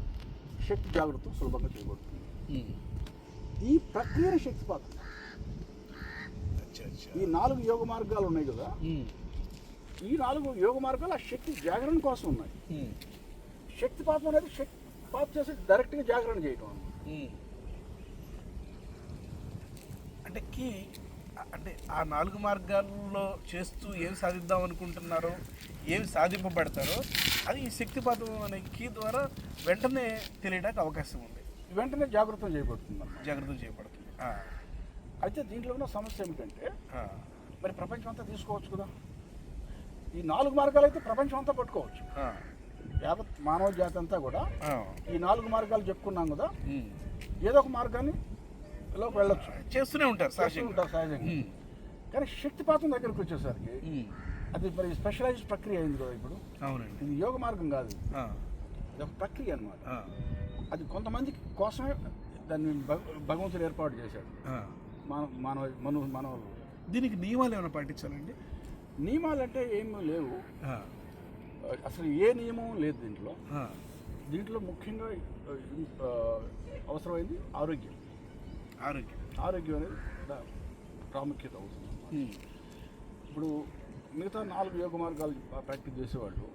శక్తి జాగృతం సులభంగా చేయబడుతుంది. ఈ ప్రక్రియ శక్తిపాతం. ఈ 4 యోగ మార్గాలు ఉన్నాయి కదా, ఈ 4 యోగ మార్గాలు ఆ శక్తి జాగరణ కోసం ఉన్నాయి. శక్తిపాతం అనేది శక్తిపాతం చేసి డైరెక్ట్గా జాగరణ చేయటం అంటే ఆ 4 మార్గాల్లో చేస్తూ ఏం సాధిద్దాం అనుకుంటున్నారో, ఏమి సాధింపబడతారో అది ఈ శక్తిపాతం అనే కీ ద్వారా వెంటనే తెలియడానికి అవకాశం ఉంది, వెంటనే జాగృతం చేయబడుతుంది. అయితే దీంట్లో ఉన్న సమస్య ఏమిటంటే మరి ప్రపంచం అంతా తీసుకోవచ్చు కదా. ఈ 4 మార్గాలు అయితే ప్రపంచం అంతా పట్టుకోవచ్చు. యావత్ మానవ జాతి అంతా కూడా ఈ 4 మార్గాలు చెప్పుకున్నాం కదా, ఏదో ఒక మార్గాన్ని లోకి వెళ్ళొచ్చు, చేస్తూనే ఉంటారు చేస్తూ సహజంగా. ఉంటారు సహజంగా. కానీ శక్తిపాతం దగ్గరికి వచ్చేసరికి అది మరి స్పెషలైజ్డ్ ప్రక్రియ అయింది కదా ఇప్పుడు. అవునండి. ఇది యోగ మార్గం కాదు, ఇది ఒక ప్రక్రియ అనమాట. అది కొంతమంది కోసమే దాన్ని భగవంతుడు ఏర్పాటు చేశాడు. మనవాళ్ళు దీనికి నియమాలు ఏమైనా పాటించాలండి? నియమాలు అంటే ఏమీ లేవు, అసలు ఏ నియమం లేదు దీంట్లో. దీంట్లో ముఖ్యంగా అవసరమైంది ఆరోగ్యం. ఆరోగ్యం అనేది ప్రాముఖ్యత అవుతుంది. ఇప్పుడు మిగతా 4 యోగ మార్గాలు ప్రాక్టీస్ చేసేవాళ్ళు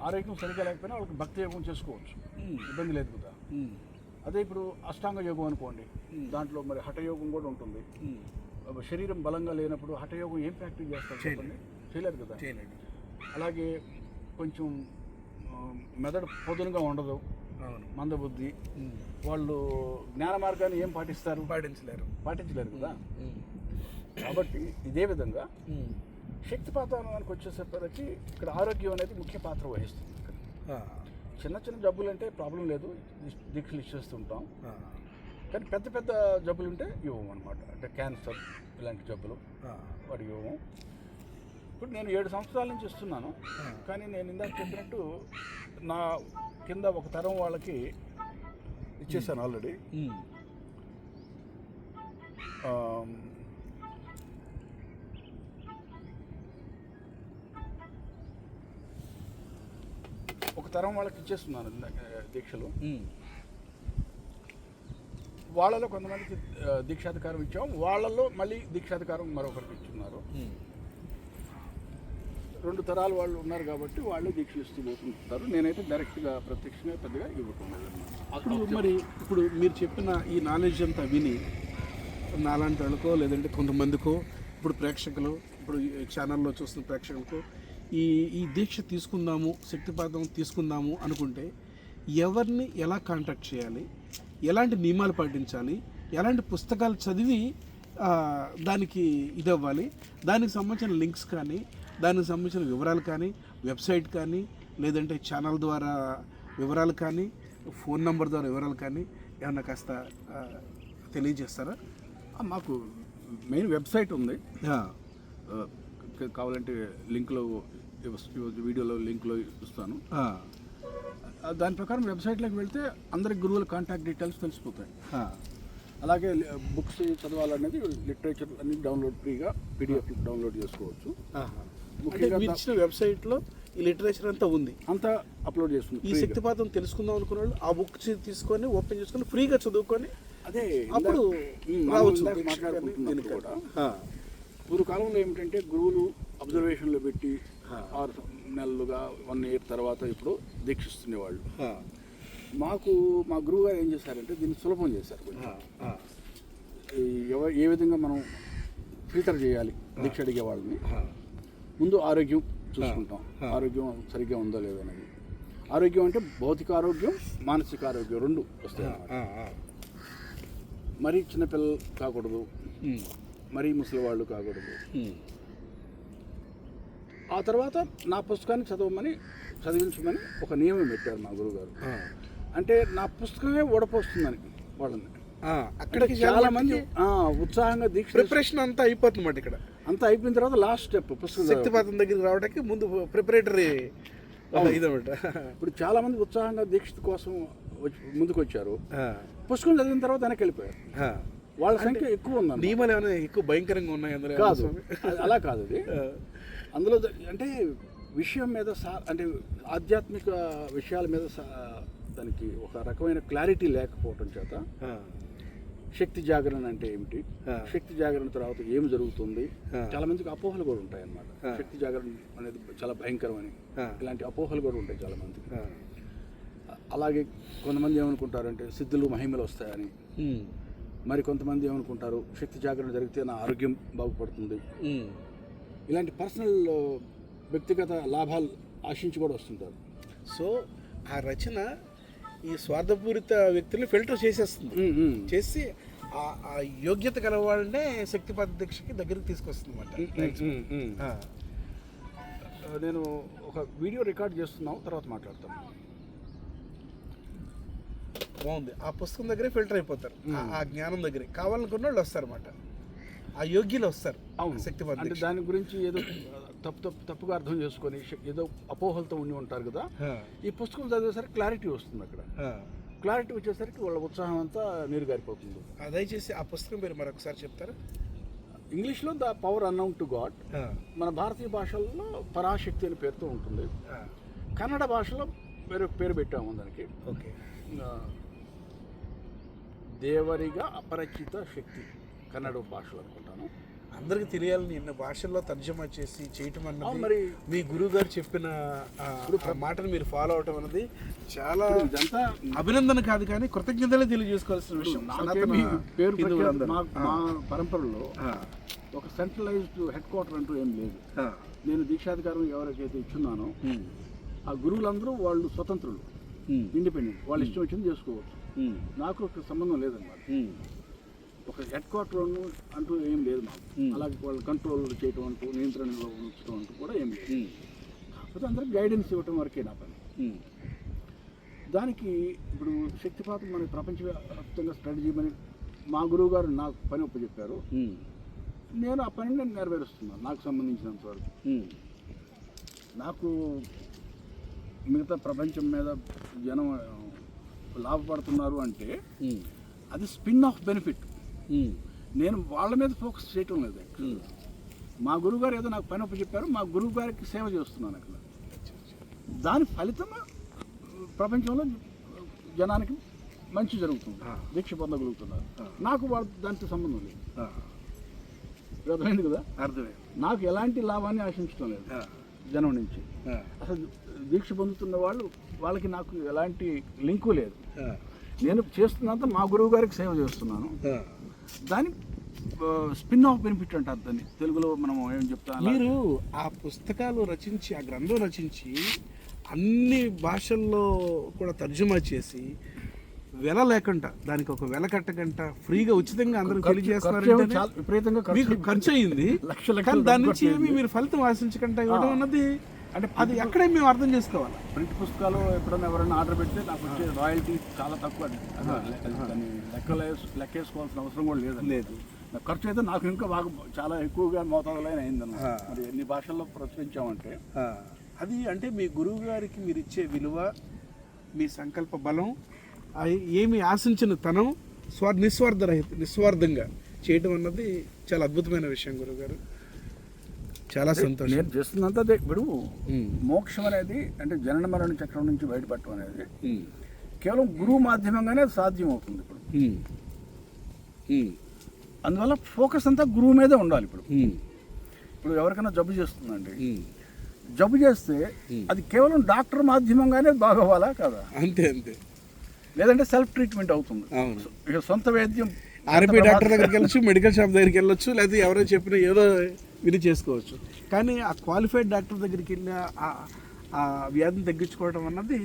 ఆరోగ్యం సరిగ్గా లేకపోయినా వాళ్ళకి భక్తి యోగం చేసుకోవచ్చు, ఇబ్బంది లేదు కదా. అదే ఇప్పుడు అష్టాంగ యోగం అనుకోండి, దాంట్లో మరి హఠయోగం కూడా ఉంటుంది. శరీరం బలంగా లేనప్పుడు హఠయోగం ఏం ప్రాక్టీస్ చేస్తారు చెప్పండి? చేయలేరు కదా. అలాగే కొంచెం మెదడు పొదునుగా ఉండదు, మందబుద్ధి, వాళ్ళు జ్ఞాన మార్గాన్ని ఏం పాటించలేరు కదా. కాబట్టి ఇదే విధంగా శక్తిపాతానికి వచ్చేసరికి ఇక్కడ ఆరోగ్యం అనేది ముఖ్య పాత్ర వహిస్తుంది. చిన్న చిన్న జబ్బులు అంటే ప్రాబ్లం లేదు, దీక్షలు ఇచ్చేస్తుంటాం. కానీ పెద్ద పెద్ద జబ్బులు ఉంటే ఇవ్వము అనమాట. అంటే క్యాన్సర్ ఇలాంటి జబ్బులు వాటికి ఇవ్వము. ఇప్పుడు నేను 7 సంవత్సరాల నుంచి ఇస్తున్నాను, కానీ నేను ఇందాక చెప్పినట్టు నా కింద ఒక తరం వాళ్ళకి ఇచ్చేసాను ఆల్రెడీ. ఒక తరం వాళ్ళకి ఇచ్చేస్తున్నాను దీక్షలు. వాళ్ళలో కొంతమందికి దీక్షాధికారం ఇచ్చాం, వాళ్ళలో మళ్ళీ దీక్షాధికారం మరొకరికి ఇచ్చున్నారు. 2 తరాల వాళ్ళు ఉన్నారు కాబట్టి వాళ్ళు దీక్షలు ఇస్తూ పోతుంటారు. నేనైతే డైరెక్ట్గా ప్రత్యక్షంగా పెద్దగా ఇవ్వటం లేదు. మరి ఇప్పుడు మీరు చెప్పిన ఈ నాలెడ్జ్ అంతా విని నాలాంటి వాళ్ళకో లేదంటే కొంతమందికో, ఇప్పుడు ప్రేక్షకులు, ఇప్పుడు ఛానల్లో చూస్తున్న ప్రేక్షకులకు ఈ దీక్ష తీసుకుందాము, శక్తిపాతం తీసుకుందాము అనుకుంటే ఎవరిని ఎలా కాంటాక్ట్ చేయాలి, ఎలాంటి నియమాలు పాటించాలి, ఎలాంటి పుస్తకాలు చదివి దానికి ఇది అవ్వాలి, దానికి సంబంధించిన లింక్స్ కానీ, దానికి సంబంధించిన వివరాలు కానీ, వెబ్సైట్ కానీ, లేదంటే ఛానల్ ద్వారా వివరాలు కానీ, ఫోన్ నెంబర్ ద్వారా వివరాలు కానీ ఏమన్నా కాస్త తెలియజేస్తారా? మాకు మెయిన్ వెబ్సైట్ ఉంది, కావాలంటే లింక్లో వీడియోలో లింక్లో ఇస్తాను. దాని ప్రకారం వెబ్సైట్లోకి వెళ్తే అందరి గురువుల కాంటాక్ట్ డీటెయిల్స్ తెలిసిపోతాయి. అలాగే బుక్స్ చదవాలనేది లిటరేచర్ అన్ని డౌన్లోడ్ ఫ్రీగా పీడిఎఫ్ డౌన్లోడ్ చేసుకోవచ్చు. ముఖ్యంగా ఇచ్చిన వెబ్సైట్లో ఈ లిటరేచర్ అంతా ఉంది, అంతా అప్లోడ్ చేస్తుంది. ఈ శక్తిపాతం తెలుసుకుందాం అనుకున్న వాళ్ళు ఆ బుక్ తీసుకొని ఓపెన్ చేసుకొని ఫ్రీగా చదువుకొని అదే అప్పుడు మాట్లాడుకుంటున్నాను కూడా. పూర్వకాలంలో ఏమిటంటే గురువులు అబ్జర్వేషన్లో పెట్టి 6 నెలలుగా 1 year తర్వాత ఇప్పుడు దీక్షిస్తుండేవాళ్ళు. మా గురువు గారు ఏం చేశారంటే దీన్ని సులభం చేశారు. ఏ విధంగా మనం ఫిల్టర్ చేయాలి దీక్ష అడిగే వాళ్ళని. ముందు ఆరోగ్యం చూసుకుంటాం, ఆరోగ్యం సరిగ్గా ఉందో లేదో అనేది. ఆరోగ్యం అంటే భౌతిక ఆరోగ్యం, మానసిక ఆరోగ్యం 2 వస్తాయి. మరీ చిన్నపిల్లలు కాకూడదు, మరీ ముసలి వాళ్ళు కాకూడదు. ఆ తర్వాత నా పుస్తకాన్ని చదివించమని ఒక నియమం పెట్టారు మా గురువుగారు. అంటే నా పుస్తకమే ఓడపోస్తుందని వాళ్ళని. అక్కడికి చాలా మంది ఉత్సాహంగా దీక్ష ప్రిపరేషన్ అంతా అయిపోతుంది. ఇక్కడ అంతా అయిపోయిన తర్వాత లాస్ట్ స్టెప్ పుస్తకం శక్తిపాతం దగ్గరికి రావడానికి ముందు ప్రిపరేటరీ ఇదన్నమాట. ఇప్పుడు చాలా మంది ఉత్సాహంగా దీక్ష కోసం ముందుకు వచ్చారు, పుస్తకం చదివిన తర్వాత వెనక్కి వెళ్ళిపోయారు. వాళ్ళ సంఖ్య ఎక్కువ ఉంది. నియమాలు ఏమైనా ఎక్కువ భయంకరంగా ఉన్నాయి అందులో? కాదు, అలా కాదు. అది అందులో అంటే విషయం మీద అంటే ఆధ్యాత్మిక విషయాల మీద దానికి ఒక రకమైన క్లారిటీ లేకపోవటం చేత శక్తి జాగరణ అంటే ఏమిటి, శక్తి జాగరణ తర్వాత ఏం జరుగుతుంది, చాలా మందికి అపోహలు కూడా ఉంటాయి అన్నమాట. శక్తి జాగరణ అనేది చాలా భయంకరమని ఇలాంటి అపోహలు కూడా ఉంటాయి చాలా మందికి. అలాగే కొంతమంది ఏమనుకుంటారంటే సిద్ధులు మహిమలు వస్తాయని, మరి కొంతమంది ఏమనుకుంటారు శక్తి జాగరణ జరిగితే నా ఆరోగ్యం బాగుపడుతుంది. ఇలాంటి పర్సనల్ వ్యక్తిగత లాభాలు ఆశించి కూడా వస్తుంటారు. సో ఆ రచన ఈ స్వార్థపూరిత వ్యక్తుల్ని ఫిల్టర్ చేసేస్తుంది, చేసి ఆ యోగ్యత గలవాళ్ళనే శక్తిపాత దీక్షకి దగ్గరికి తీసుకొస్తుంది అన్నమాట. నేను ఒక వీడియో రికార్డ్ చేస్తున్నాను, తర్వాత మాట్లాడతాను. బాగుంది. ఆ పుస్తకం దగ్గరే ఫిల్టర్ అయిపోతారు, ఆ జ్ఞానం దగ్గరే కావాలనుకున్న వాళ్ళు వస్తారన్నమాట, ఆ యోగ్యులు వస్తారు. అవును, శక్తిపాత అంటే దాని గురించి ఏదో తప్పుగా అర్థం చేసుకొని ఏదో అపోహలతో ఉండి ఉంటారు కదా. ఈ పుస్తకం చదివేసరికి క్లారిటీ వస్తుంది. అక్కడ క్లారిటీ వచ్చేసరికి వాళ్ళ ఉత్సాహం అంతా నీరు గారిపోతుంది. దయచేసి ఆ పుస్తకం పేరు మరొకసారి చెప్తారా? ఇంగ్లీష్లో the power unknown to God, మన భారతీయ భాషల్లో పరాశక్తి అనే పేరుతో ఉంటుంది. కన్నడ భాషలో వేరొక పేరు పెట్టాము దానికి. ఓకే, దేవరిగా అపరిచిత శక్తి, కన్నడ భాషలో అనుకుంటాను. అందరికి తెలియాలని ఎన్ని భాషల్లో తర్జమా చేసి చేయటం అన్నది, మరి మీ గురువు గారు చెప్పిన మాటను మీరు ఫాలో అవటం అన్నది చాలా ఇదంతా అభినందన కాదు కానీ కృతజ్ఞతలే తెలియజేసుకోవాల్సిన విషయం. మా పరంపరలో ఒక సెంట్రలైజ్డ్ హెడ్ క్వార్టర్ అంటూ ఏం లేదు. నేను దీక్షాధికారం ఎవరికైతే ఇచ్చున్నానో ఆ గురువులందరూ వాళ్ళు స్వతంత్రులు, ఇండిపెండెంట్, వాళ్ళు ఇష్టం వచ్చింది చేసుకోవచ్చు. నాకు ఒక సంబంధం లేదన్నమాట. ఒక హెడ్ క్వార్టర్ అంటూ ఏం లేదు మాకు. అలాగే వాళ్ళు కంట్రోల్ చేయటం అంటూ, నియంత్రణలో ఉంచడం అంటూ కూడా ఏం లేదు. కాకపోతే అందరికి గైడెన్స్ ఇవ్వటం వరకే నా పని. దానికి ఇప్పుడు శక్తిపాతం మనకి ప్రపంచవ్యాప్తంగా స్ప్రెడ్ చేయమని మా గురువు గారు నాకు పని ఒప్పచెప్పారు. నేను ఆ పనిని నేను నెరవేరుస్తున్నాను నాకు సంబంధించినంత వరకు. నాకు మిగతా ప్రపంచం మీద జనం లాభపడుతున్నారు అంటే అది స్పిన్ ఆఫ్ బెనిఫిట్. నేను వాళ్ళ మీద ఫోకస్ చేయటం లేదు. మా గురువు గారు ఏదో నాకు పని ఒప్ప చెప్పారు, మా గురువు గారికి సేవ చేస్తున్నాను అక్కడ. దాని ఫలితం ప్రపంచంలో జనానికి మంచి జరుగుతుంది, దీక్ష పొందగలుగుతున్నారు. నాకు వాళ్ళ దాంతో సంబంధం లేదు. అర్థమైంది కదా? అర్థమైంది. నాకు ఎలాంటి లాభాన్ని ఆశించడం లేదు జనం నుంచి. అసలు దీక్ష పొందుతున్న వాళ్ళకి నాకు ఎలాంటి లింకు లేదు. నేను చేస్తున్నంత మా గురువు గారికి సేవ చేస్తున్నాను. దాని స్పిన్ ఆఫ్ బెనిఫిట్ అంటారు దాన్ని తెలుగులో మనం ఏం చెప్తాం. మీరు ఆ పుస్తకాలు రచించి, ఆ గ్రంథం రచించి అన్ని భాషల్లో కూడా తర్జుమా చేసి వెల లేకుండా, దానికి ఒక వెల కట్టకుండా ఫ్రీగా ఉచితంగా అందరూ తెలియజేస్తున్నారు. విపరీతంగా ఖర్చు అయింది, కానీ దాని నుంచి ఏమి మీరు ఫలితం ఆశించకుండా ఇవ్వడం అన్నది అంటే అది ఎక్కడే మేము అర్థం చేసుకోవాలి. ప్రింట్ పుస్తకాలు ఎప్పుడైనా ఎవరైనా ఆర్డర్ పెడితే నాకు వచ్చే రాయల్టీ చాలా తక్కువ. అది దాన్ని లెక్కేసుకోవాల్సిన అవసరం కూడా లేదు. ఖర్చు అయితే నాకు ఇంకా బాగా చాలా ఎక్కువగా మోతాదులో అయిందన్నమాట. మరి ఎన్ని భాషల్లో ప్రచురించామంటే అది అంటే మీ గురువు గారికి మీరు ఇచ్చే విలువ, మీ సంకల్ప బలం, ఏమి ఆశించిన తనం, నిస్వార్థంగా చేయడం అన్నది చాలా అద్భుతమైన విషయం గురువుగారు. చాలా సంతోషం. నేను చేస్తున్నంత ఇప్పుడు మోక్షం అనేది అంటే జనన మరణ చక్రం నుంచి బయటపడటం అనేది కేవలం గురువు మాధ్యమంగానే సాధ్యం అవుతుంది. ఇప్పుడు అందువల్ల ఫోకస్ అంతా గురువు మీదే ఉండాలి. ఇప్పుడు ఎవరికైనా జబ్బు చేస్తుందండి, జబ్బు చేస్తే అది కేవలం డాక్టర్ మాధ్యమంగానే బాగోవాలా కదా? అంతే. లేదంటే సెల్ఫ్ ట్రీట్మెంట్ అవుతుంది. ఇక సొంత వైద్యం ఆర్ఎంపీ డాక్టర్ దగ్గరికి వెళ్ళొచ్చు, మెడికల్ షాప్ దగ్గరికి వెళ్ళొచ్చు, లేదా ఎవరో చెప్పిన ఏదో విని చేసుకోవచ్చు. కానీ ఆ క్వాలిఫైడ్ డాక్టర్ దగ్గరికి వెళ్ళి ఆ వ్యాధిని తగ్గించుకోవడం అన్నది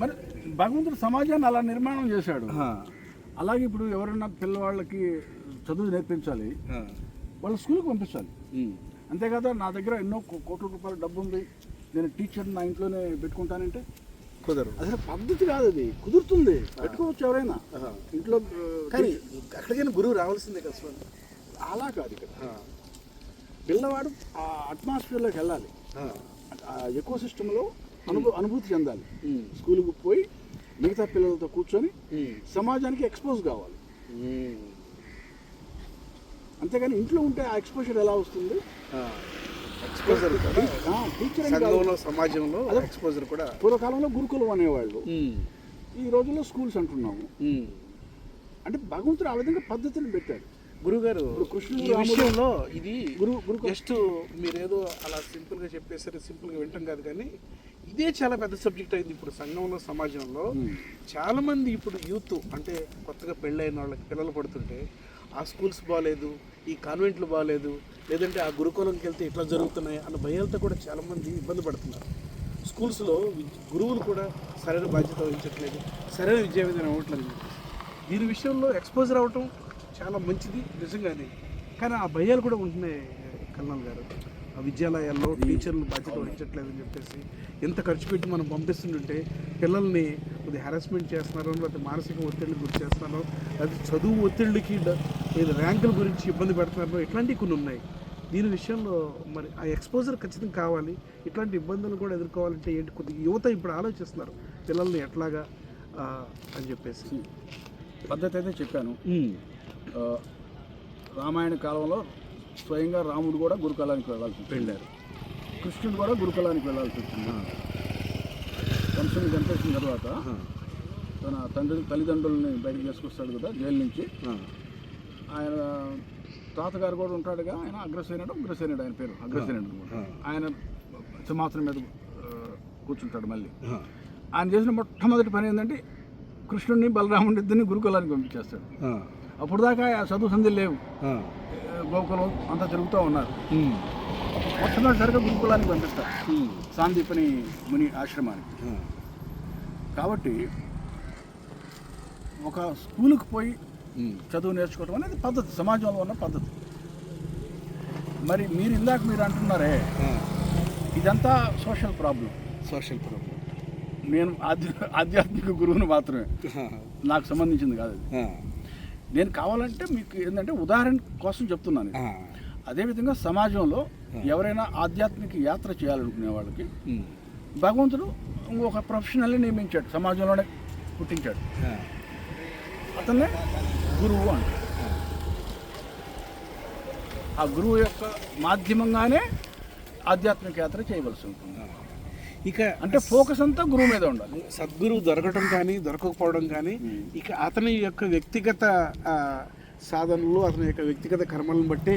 మరి భగవంతుడు సమాజాన్ని అలా నిర్మాణం చేశాడు. అలాగే ఇప్పుడు ఎవరైనా పిల్లవాళ్ళకి చదువు నేర్పించాలి, వాళ్ళ స్కూల్కి పంపించాలి. అంతేకాదా నా దగ్గర ఎన్నో కోట్ల రూపాయల డబ్బు ఉంది, నేను టీచర్ నా ఇంట్లోనే పెట్టుకుంటానంటే కుదరదు. అసలు పద్ధతి కాదు. అది కుదురుతుంది, పెట్టుకోవచ్చు ఎవరైనా ఇంట్లో, కానీ అక్కడికైనా గురువు రావాల్సిందే కదా. అలా కాదు. ఇక్కడ పిల్లవాడు ఆ అట్మాస్ఫియర్లోకి వెళ్ళాలి, ఆ ఎకో సిస్టంలో అనుభూతి చెందాలి. స్కూల్కి పోయి మిగతా పిల్లలతో కూర్చొని సమాజానికి ఎక్స్పోజ్ కావాలి. అంతేగాని ఇంట్లో ఉంటే ఆ ఎక్స్పోజర్ ఎలా వస్తుంది? సమాజంలో ఎక్స్పోజర్ కూడా. పూర్వకాలంలో గురుకులం అనేవాళ్ళు, ఈ రోజుల్లో స్కూల్స్ అంటున్నాము. అంటే భగవంతుడు ఆ విధంగా పద్ధతిని పెట్టాడు. గురుగారు కృష్ణుడు విషయంలో ఇది గురు జస్ట్ మీరేదో అలా సింపుల్గా చెప్పేసరి సింపుల్గా వింటాం కాదు, కానీ ఇదే చాలా పెద్ద సబ్జెక్ట్ అయింది ఇప్పుడు సంఘంలో, సమాజంలో. చాలామంది ఇప్పుడు యూత్ అంటే కొత్తగా పెళ్ళైన వాళ్ళకి పిల్లలు పడుతుంటే ఆ స్కూల్స్ బాగాలేదు, ఈ కాన్వెంట్లు బాగాలేదు, లేదంటే ఆ గురుకులంకి వెళ్తే ఇట్లా జరుగుతున్నాయి అన్న భయాలతో కూడా చాలామంది ఇబ్బంది పడుతున్నారు. స్కూల్స్లో గురువులు కూడా సరైన బాధ్యత వహించట్లేదు, సరైన విద్యా విధానం అవ్వట్లేదు. దీని విషయంలో ఎక్స్పోజర్ అవ్వటం చాలా మంచిది నిజంగానే, కానీ ఆ భయాలు కూడా ఉంటున్నాయి కల్నాల్ గారు. విద్యాలయాల్లో టీచర్లు బాధ్యత వహించట్లేదని చెప్పేసి ఎంత ఖర్చు పెట్టి మనం పంపిస్తుంటే పిల్లల్ని కొద్దిగా హెరాస్మెంట్ చేస్తున్నారు, లేకపోతే మానసిక ఒత్తిడికి గురి చేస్తున్నారు, అది చదువు ఒత్తిళ్ళకి ర్యాంకుల గురించి ఇబ్బంది పెడుతున్నారు, ఇట్లాంటివి కొన్ని ఉన్నాయి. దీని విషయంలో మరి ఆ ఎక్స్పోజర్ ఖచ్చితంగా కావాలి. ఇట్లాంటి ఇబ్బందులు కూడా ఎదుర్కోవాలంటే ఏంటి, కొద్దిగా యువత ఇప్పుడు ఆలోచిస్తున్నారు పిల్లల్ని ఎట్లాగా అని చెప్పేసి. పద్ధతి అయితే చెప్పాను. రామాయణ కాలంలో స్వయంగా రాముడు కూడా గురుకులానికి వెళ్ళాల్సి వెళ్ళారు, కృష్ణుడు కూడా గురుకులానికి వెళ్ళాల్సి వచ్చింది. వంశం చంపేసిన తర్వాత తన తల్లిదండ్రులని బయటకు తీసుకొస్తాడు కదా జైలు నుంచి. ఆయన తాతగారు కూడా ఉంటాడుగా, ఆయన అగ్రసేనుడు ఆయన పేరు అగ్రసేనుడు. ఆయన సింహాసనం మీద కూర్చుంటాడు. మళ్ళీ ఆయన చేసిన మొట్టమొదటి పని ఏంటంటే కృష్ణుడిని బలరాముడి ఇద్దరిని గురుకులానికి పంపించేస్తాడు. అప్పుడు దాకా చదువు సంధ్యలు లేవు, గోకులం అంతా తిరుగుతూ ఉన్నారు. మొట్టమొదటిసారిగా గురుకులానికి పంపిస్తారు, సాందీపని ముని ఆశ్రమానికి. కాబట్టి ఒక స్కూలుకు పోయి చదువు నేర్చుకోవడం అనేది పద్ధతి, సమాజంలో ఉన్న పద్ధతి. మరి మీరు అంటున్నారే ఇదంతా సోషల్ ప్రాబ్లం. నేను ఆధ్యాత్మిక గురువుని మాత్రమే, నాకు సంబంధించింది కాదు. నేను కావాలంటే మీకు ఏంటంటే ఉదాహరణ కోసం చెప్తున్నాను. అదేవిధంగా సమాజంలో ఎవరైనా ఆధ్యాత్మిక యాత్ర చేయాలనుకునే వాళ్ళకి భగవంతుడు ఇంకొక ప్రొఫెషనల్ని నియమించాడు, సమాజంలోనే పుట్టించాడు. అతన్నే గురువు అంటారు. ఆ గురువు యొక్క మాధ్యమంగానే ఆధ్యాత్మిక యాత్ర చేయవలసి ఉంటుంది. ఇక అంటే ఫోకస్ అంతా గురువు మీద ఉండాలి. సద్గురువు దొరకటం కానీ దొరకకపోవడం కానీ ఇక అతని యొక్క వ్యక్తిగత సాధనలు, అతని యొక్క వ్యక్తిగత కర్మలను బట్టే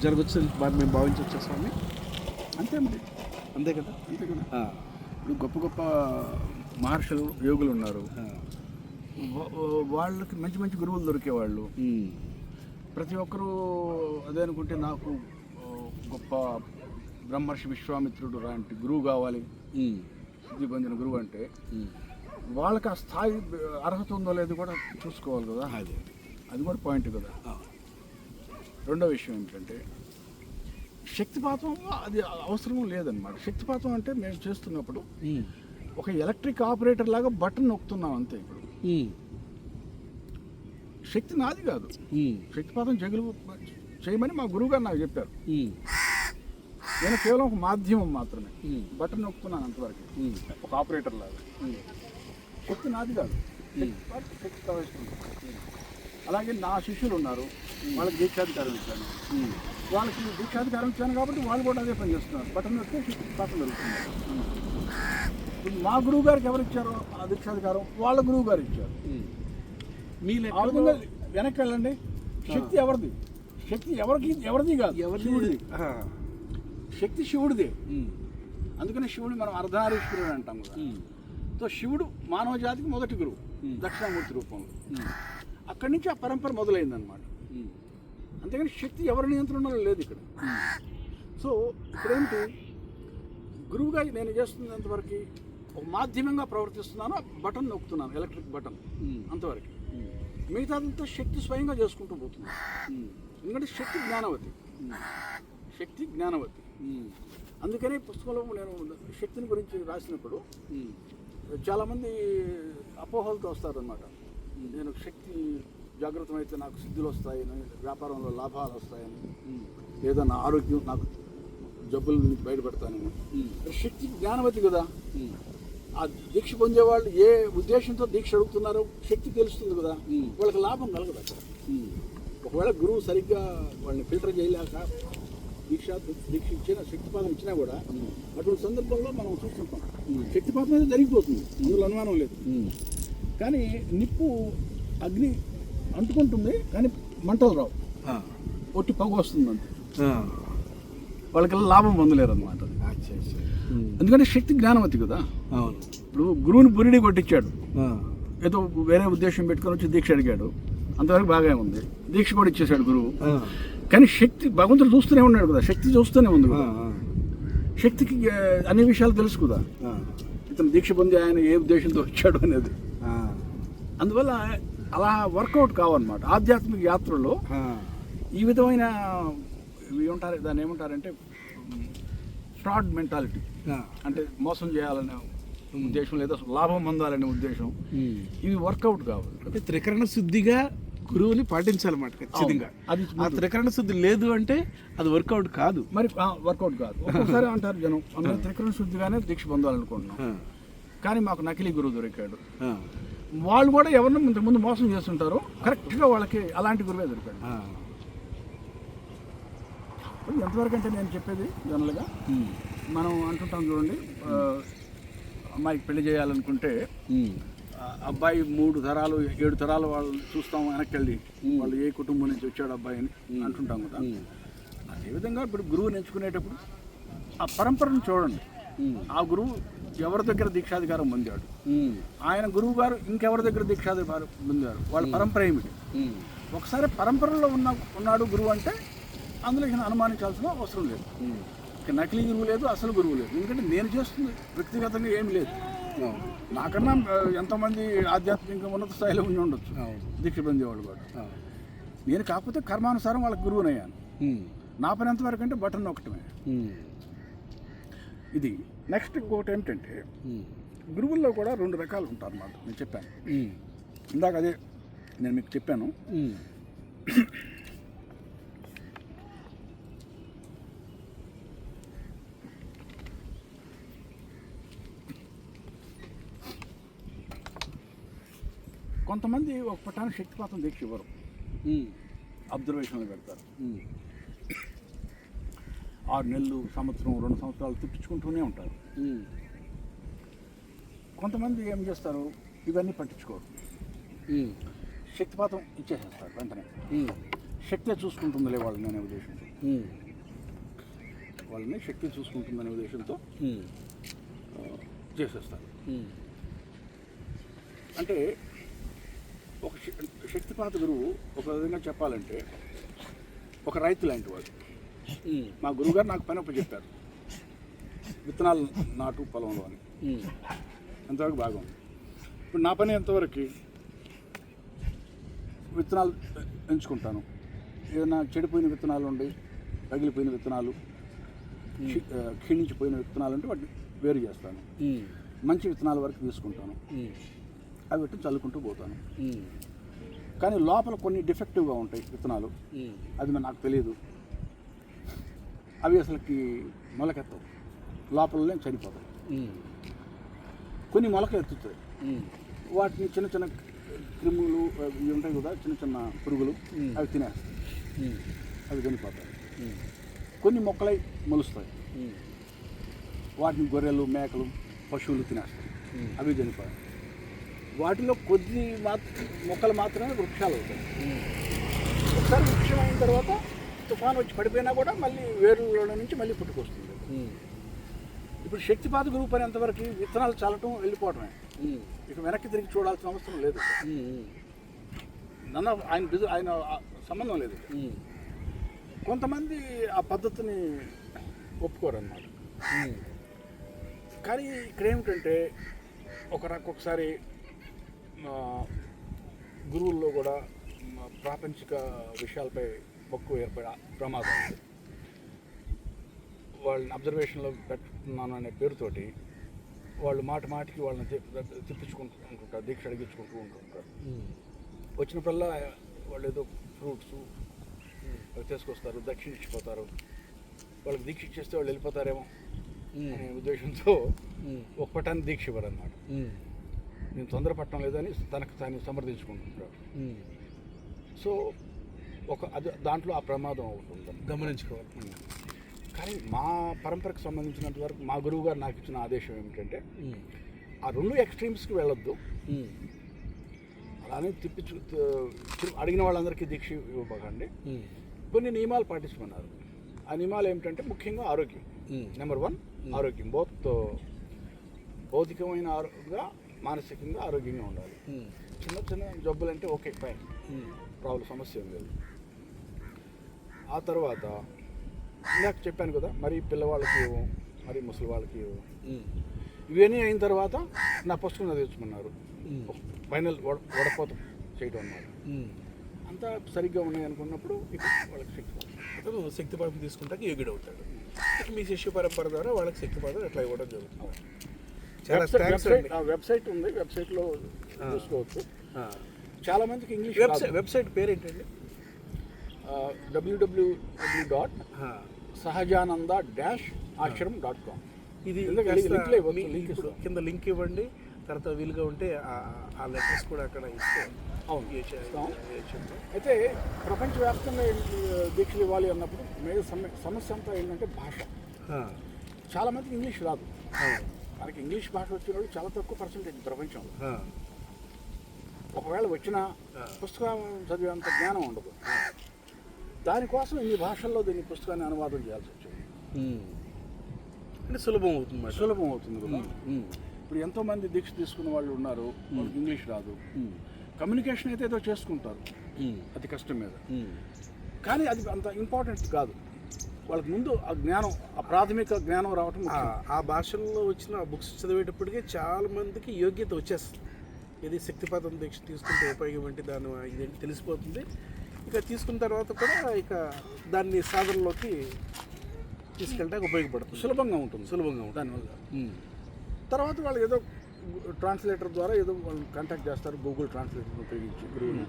జరగచ్చు మేము భావించవచ్చు స్వామి. అంతే మరి, అంతే కదా. ఇప్పుడు గొప్ప గొప్ప మహర్షులు యోగులు ఉన్నారు, వాళ్ళకి మంచి మంచి గురువులు దొరికేవాళ్ళు. ప్రతి ఒక్కరూ అదే అనుకుంటే నాకు గొప్ప బ్రహ్మర్షి విశ్వామిత్రుడు లాంటి గురువు కావాలి, సిద్ధి పొందిన గురువు అంటే వాళ్ళకి ఆ స్థాయి అర్హత ఉందో లేదో కూడా చూసుకోవాలి కదా. అది కూడా పాయింట్ కదా. రెండో విషయం ఏంటంటే శక్తిపాతం అది అవసరం లేదన్నమాట. శక్తిపాతం అంటే మేము చేస్తున్నప్పుడు ఒక ఎలక్ట్రిక్ ఆపరేటర్ లాగా బటన్ నొక్కుతున్నాం అంతే. ఇప్పుడు శక్తి నాది కాదు, శక్తిపాతం చేయమని మా గురువు గారు నాకు చెప్పారు. నేను కేవలం ఒక మాధ్యమం మాత్రమే, బటన్ నొక్కుతున్నాను అంతవరకు, ఒక ఆపరేటర్ లాగా. శక్తి నాది కాదు, శక్తి ప్రవేశిస్తుంది. అలాగే నా శిష్యులు ఉన్నారు, వాళ్ళకి దీక్షాధికారం ఇచ్చాను. వాళ్ళకి దీక్షాధికారం ఇచ్చాను కాబట్టి వాళ్ళు కూడా అదే పని చేస్తున్నారు. బటన్ నొక్కితే శక్తిపాతం జరుగుతుంది. ఇప్పుడు మా గురువు గారికి ఎవరు ఇచ్చారో ఆ దీక్షాధికారం వాళ్ళ గురువు గారు ఇచ్చారు. ఆ విధంగా వెనక్కి వెళ్ళండి. శక్తి ఎవరిది? శక్తి ఎవరిది కాదు, శివుడిది. శక్తి శివుడిదే. అందుకనే శివుడు మనం అర్ధనారీశ్వరుడు అంటాం కదా. సో శివుడు మానవ జాతికి మొదటి గురువు దక్షిణామూర్తి రూపంలో. అక్కడి నుంచి ఆ పరంపర మొదలైందనమాట. అంతేగాని శక్తి ఎవరి నియంత్రణలో లేదు ఇక్కడ. సో ఇక్కడేంటి, గురువుగా నేను చేస్తున్నంతవరకు ఒక మాధ్యమంగా ప్రవర్తిస్తున్నాను, బటన్ నొక్కుతున్నాను, ఎలక్ట్రిక్ బటన్, అంతవరకు. మిగతాదంతా శక్తి స్వయంగా చేసుకుంటూ పోతుంది. ఎందుకంటే శక్తి జ్ఞానవతి. అందుకనే పుస్తకంలో నేను శక్తిని గురించి రాసినప్పుడు చాలామంది అపోహలతో వస్తారనమాట. నేను శక్తి జాగృతం అయితే నాకు సిద్ధులు వస్తాయని, వ్యాపారంలో లాభాలు వస్తాయని, ఏదన్నా ఆరోగ్యం నాకు జబ్బుల నుంచి బయటపడతానని. శక్తి జ్ఞానవతి కదా. ఆ దీక్ష పొందేవాళ్ళు ఏ ఉద్దేశంతో దీక్ష అడుగుతున్నారో శక్తి తెలుస్తుంది కదా, వాళ్ళకి లాభం కలగదు అక్కడ. ఒకవేళ గురువు సరిగ్గా వాళ్ళని ఫిల్టర్ చేయలేక దీక్ష ఇచ్చిన శక్తిపాతం ఇచ్చినా కూడా అటువంటి సందర్భంలో మనం చూస్తుంటాం శక్తిపాతం అయితే జరిగిపోతుంది, అందులో అనుమానం లేదు. కానీ నిప్పు అగ్ని అంటుకుంటుంది కానీ మంటలు రావు, ఒట్టి పొగ వస్తుంది అంతే. వాళ్ళకి లాభం పొందలేరు అనమాట. ఎందుకంటే శక్తి జ్ఞానవతి కదా. ఇప్పుడు గురువుని బురిడి కొట్టించాడు, ఏదో వేరే ఉద్దేశం పెట్టుకొని వచ్చి దీక్ష అడిగాడు, అంతవరకు బాగానే ఉంది. దీక్ష కూడా ఇచ్చేసాడు గురువు. కానీ శక్తి భగవంతుడు చూస్తూనే ఉన్నాడు కదా, శక్తి చూస్తూనే ఉంది కదా. శక్తికి అన్ని విషయాలు తెలుసు కదా, ఇతను దీక్ష పొంది ఆయన ఏ ఉద్దేశంతో వచ్చాడు అనేది. అందువల్ల అలా వర్కౌట్ కావన్నమాట. ఆధ్యాత్మిక యాత్రలో ఈ విధమైన ఏమంటారు, దాన్ని ఏమంటారంటే ఫ్రాడ్ మెంటాలిటీ, అంటే మోసం చేయాలనే ఉద్దేశం లేదా లాభం పొందాలనే ఉద్దేశం, ఇవి వర్కౌట్ కావాలి. అంటే త్రికరణ శుద్ధిగా గురువుని పాటించాలన్నమాట ఖచ్చితంగా. అది ఆ త్రికరణ శుద్ధి లేదు అంటే అది వర్కౌట్ కాదు. మరి వర్కౌట్ కాదు. ఒక్కొక్కసారి అంటారు జనం, అందరూ త్రికరణ శుద్ధిగానే దీక్ష పొందాలనుకుంటున్నాం, కానీ మాకు నకిలీ గురువు దొరికాడు. వాళ్ళు కూడా ఎవరిని ముందు మోసం చేస్తుంటారో కరెక్ట్గా వాళ్ళకి అలాంటి గురువే దొరికాడు. ఎంతవరకు అంటే నేను చెప్పేది జనరల్గా మనం అంటుంటాం చూడండి, అమ్మాయికి పెళ్లి చేయాలనుకుంటే అబ్బాయి 3 తరాలు 7 తరాలు వాళ్ళు చూస్తాం వెనక్కి వెళ్ళి, వాళ్ళు ఏ కుటుంబం నుంచి వచ్చాడు అబ్బాయి అని అంటుంటాం కదా. అదేవిధంగా ఇప్పుడు గురువుని ఎంచుకునేటప్పుడు ఆ పరంపరను చూడండి. ఆ గురువు ఎవరి దగ్గర దీక్షాధికారం పొందాడు, ఆయన గురువు గారు ఇంకెవరి దగ్గర దీక్షాధికారం పొందారు, వాళ్ళ పరంపర ఏమిటి. ఒకసారి పరంపరలో ఉన్నాడు గురువు అంటే అందులో అనుమానించాల్సిన అవసరం లేదు. ఇక నకిలీ గురువు లేదు, అసలు గురువు లేదు. ఎందుకంటే నేను చేస్తుంది వ్యక్తిగతంగా ఏమి లేదు. నాకన్నా ఎంతోమంది ఆధ్యాత్మిక ఉన్నత స్థాయిలో ఉండి ఉండొచ్చు దీక్ష పొందేవాళ్ళు కూడా. నేను కాకపోతే కర్మానుసారం వాళ్ళకి గురువునయ్యాను. నా పని ఎంతవరకు అంటే బటన్ నొక్కటమే. ఇది నెక్స్ట్ ఇంకొకటి ఏమిటంటే గురువుల్లో కూడా 2 రకాలు ఉంటారు అన్నమాట. నేను చెప్పాను ఇందాక, అదే నేను మీకు చెప్పాను. కొంతమంది ఒక పట్టానికి శక్తిపాతం దీక్ష ఇవ్వరు, అబ్జర్వేషన్లు పెడతారు. 6 నెలలు, సంవత్సరం, 2 సంవత్సరాలు తిప్పించుకుంటూనే ఉంటారు. కొంతమంది ఏం చేస్తారు, ఇవన్నీ పట్టించుకోరు, శక్తిపాతం ఇచ్చేసేస్తారు వెంటనే. శక్తే చూసుకుంటుందిలే వాళ్ళని అనే ఉద్దేశంతో, వాళ్ళని శక్తి చూసుకుంటుందనే ఉద్దేశంతో చేసేస్తారు. అంటే ఒక శక్తిపాత గురువు ఒక విధంగా చెప్పాలంటే ఒక రైతు లాంటి వాడు. మా గురువుగారు నాకు పని చెప్పారు, విత్తనాలు నాటు పొలంలో అని. ఎంతవరకు బాగా ఉంది. ఇప్పుడు నా పని ఎంతవరకు, విత్తనాలు ఎంచుకుంటాను. ఏదైనా చెడిపోయిన విత్తనాలు ఉండి, పగిలిపోయిన విత్తనాలు, క్షీణించిపోయిన విత్తనాలు ఉంటే వాటిని వేరు చేస్తాను. మంచి విత్తనాల వరకు తీసుకుంటాను, అవి పెట్టి చల్లుకుంటూ పోతాను. కానీ లోపల కొన్ని డిఫెక్టివ్గా ఉంటాయి విత్తనాలు, అది నాకు తెలియదు. అవి అసలుకి మొలకెత్తవు, లోపలనే చనిపోతాయి. కొన్ని మొలక ఎత్తుతాయి, వాటిని చిన్న చిన్న క్రిములు ఇవి ఉంటాయి కదా, చిన్న చిన్న పురుగులు, అవి తినేస్తాయి, అవి చనిపోతాయి. కొన్ని మొక్కలై మొలుస్తాయి, వాటిని గొర్రెలు, మేకలు, పశువులు తినేస్తాయి, అవి చనిపోతాయి. వాటిలో కొద్ది మొక్కలు మాత్రమే వృక్షాలు అవుతాయి. ఒకసారి వృక్షం అయిన తర్వాత తుఫాను వచ్చి పడిపోయినా కూడా మళ్ళీ వేరులో నుంచి మళ్ళీ పుట్టుకొస్తుంది. ఇప్పుడు శక్తిపాత గురువు పని ఎంతవరకు విత్తనాలు చల్లటం, వెళ్ళిపోవటమే. ఇక వెనక్కి తిరిగి చూడాల్సిన అవసరం లేదు. ఆయన సంబంధం లేదు. కొంతమంది ఆ పద్ధతిని ఒప్పుకోరు అన్నమాట. కానీ ఇక్కడ ఏమిటంటే ఒక్కొక్కసారి గురువుల్లో కూడా ప్రాపంచిక విషయాలపై మక్కువ ఏర్పడే ప్రమాదం ఉంది. వాళ్ళని అబ్జర్వేషన్లో పెట్టుకున్నాను అనే పేరుతోటి వాళ్ళు మాటికి వాళ్ళని తిప్పించుకుంటుంటారు, దీక్ష అడిగించుకుంటూ ఉంటుంటారు. వచ్చినప్పుడల్లా వాళ్ళు ఏదో ఫ్రూట్స్ తీసుకొస్తారు, దక్షిణ ఇచ్చిపోతారు. వాళ్ళకి దీక్ష ఇచ్చేస్తే వాళ్ళు వెళ్ళిపోతారేమో అనే ఉద్దేశంతో ఒక పట్టాన్ని దీక్ష ఇవ్వరు అన్నమాట. నేను తొందరపడటం లేదని తనకు తాను సమర్థించుకుంటుంటాడు. సో అది దాంట్లో ఆ ప్రమాదం అవుతుంది, గమనించుకోవాలి. కానీ మా పరంపరకు సంబంధించినంత వరకు మా గురువు గారు నాకు ఇచ్చిన ఆదేశం ఏమిటంటే ఆ 2 ఎక్స్ట్రీమ్స్కి వెళ్ళొద్దు, అలానే అడిగిన వాళ్ళందరికీ దీక్ష ఇవ్వకండి, కొన్ని నియమాలు పాటించమన్నారు. ఆ నియమాలు ఏమిటంటే ముఖ్యంగా ఆరోగ్యం. నెంబర్ 1 ఆరోగ్యం, భౌతికమైన ఆరోగ్యంగా, మానసికంగా ఆరోగ్యంగా ఉండాలి. చిన్న జబ్బులు అంటే ఓకే ఫైన్, ప్రాబ్లం, సమస్య ఏం లేదు. ఆ తర్వాత ఇందాక చెప్పాను కదా, మరి పిల్లవాళ్ళకి మరి ముసలి వాళ్ళకి ఇవన్నీ అయిన తర్వాత నా పుస్తకం చదివించమన్నారు. ఫైనల్ వడపోత చేయడం అన్నమాట. అంతా సరిగ్గా ఉన్నాయి అనుకున్నప్పుడు ఇక వాళ్ళకి శక్తిపాతం తీసుకుంటాక యోగుడు అవుతాడు. మీ శిష్య పరంపర ద్వారా వాళ్ళకి శక్తిపాతం అట్లా ఇవ్వడం జరుగుతుంది. చాలా థ్యాంక్స్ అండి. వెబ్సైట్ ఉంది, వెబ్సైట్లో చూసుకోవచ్చు. చాలా మందికి ఇంగ్లీష్ వెబ్సైట్ పేరు ఏంటండి? www.sahajananda-ashram.com. ఇది కింద లింక్ ఇవ్వండి. తర్వాత వీలుగా ఉంటే ఆ లెటర్స్ కూడా అక్కడ ఇస్తే అవును అయితే ప్రపంచవ్యాప్తంగా దీక్షలు ఇవ్వాలి అన్నప్పుడు మేజర్ సమస్య అంతా ఏంటంటే భాష. చాలా మందికి ఇంగ్లీష్ రాదు. మనకి ఇంగ్లీష్ భాష వచ్చిన వాళ్ళు చాలా తక్కువ పర్సెంటేజ్ ప్రపంచంలో. ఒకవేళ వచ్చిన పుస్తకం చదివేంత జ్ఞానం ఉండదు. దానికోసం ఇన్ని భాషల్లో దీన్ని పుస్తకాన్ని అనువాదం చేయాల్సి వచ్చింది. అంటే సులభం అవుతుంది కదా. ఇప్పుడు ఎంతోమంది దీక్ష తీసుకున్న వాళ్ళు ఉన్నారు, వాళ్ళకి ఇంగ్లీష్ రాదు. కమ్యూనికేషన్ అయితే ఏదో చేసుకుంటారు, అది కష్టం మీద. కానీ అది అంత ఇంపార్టెంట్ కాదు. వాళ్ళకి ముందు ఆ జ్ఞానం, ఆ ప్రాథమిక జ్ఞానం రావటం. ఆ భాషల్లో వచ్చిన ఆ బుక్స్ చదివేటప్పటికే చాలా మందికి యోగ్యత వచ్చేస్తుంది. ఇది శక్తిపాతం దీక్ష తీసుకుంటే ఉపయోగం ఏంటి, దాని ఇదేంటి తెలిసిపోతుంది. ఇక తీసుకున్న తర్వాత కూడా ఇక దాన్ని సాధనలోకి తీసుకెళ్ళడానికి ఉపయోగపడుతుంది. సులభంగా ఉంటుంది దానివల్ల. తర్వాత వాళ్ళు ఏదో ట్రాన్స్లేటర్ ద్వారా ఏదో వాళ్ళు కాంటాక్ట్ చేస్తారు, గూగుల్ ట్రాన్స్లేటర్ ఉపయోగించి గురువుని.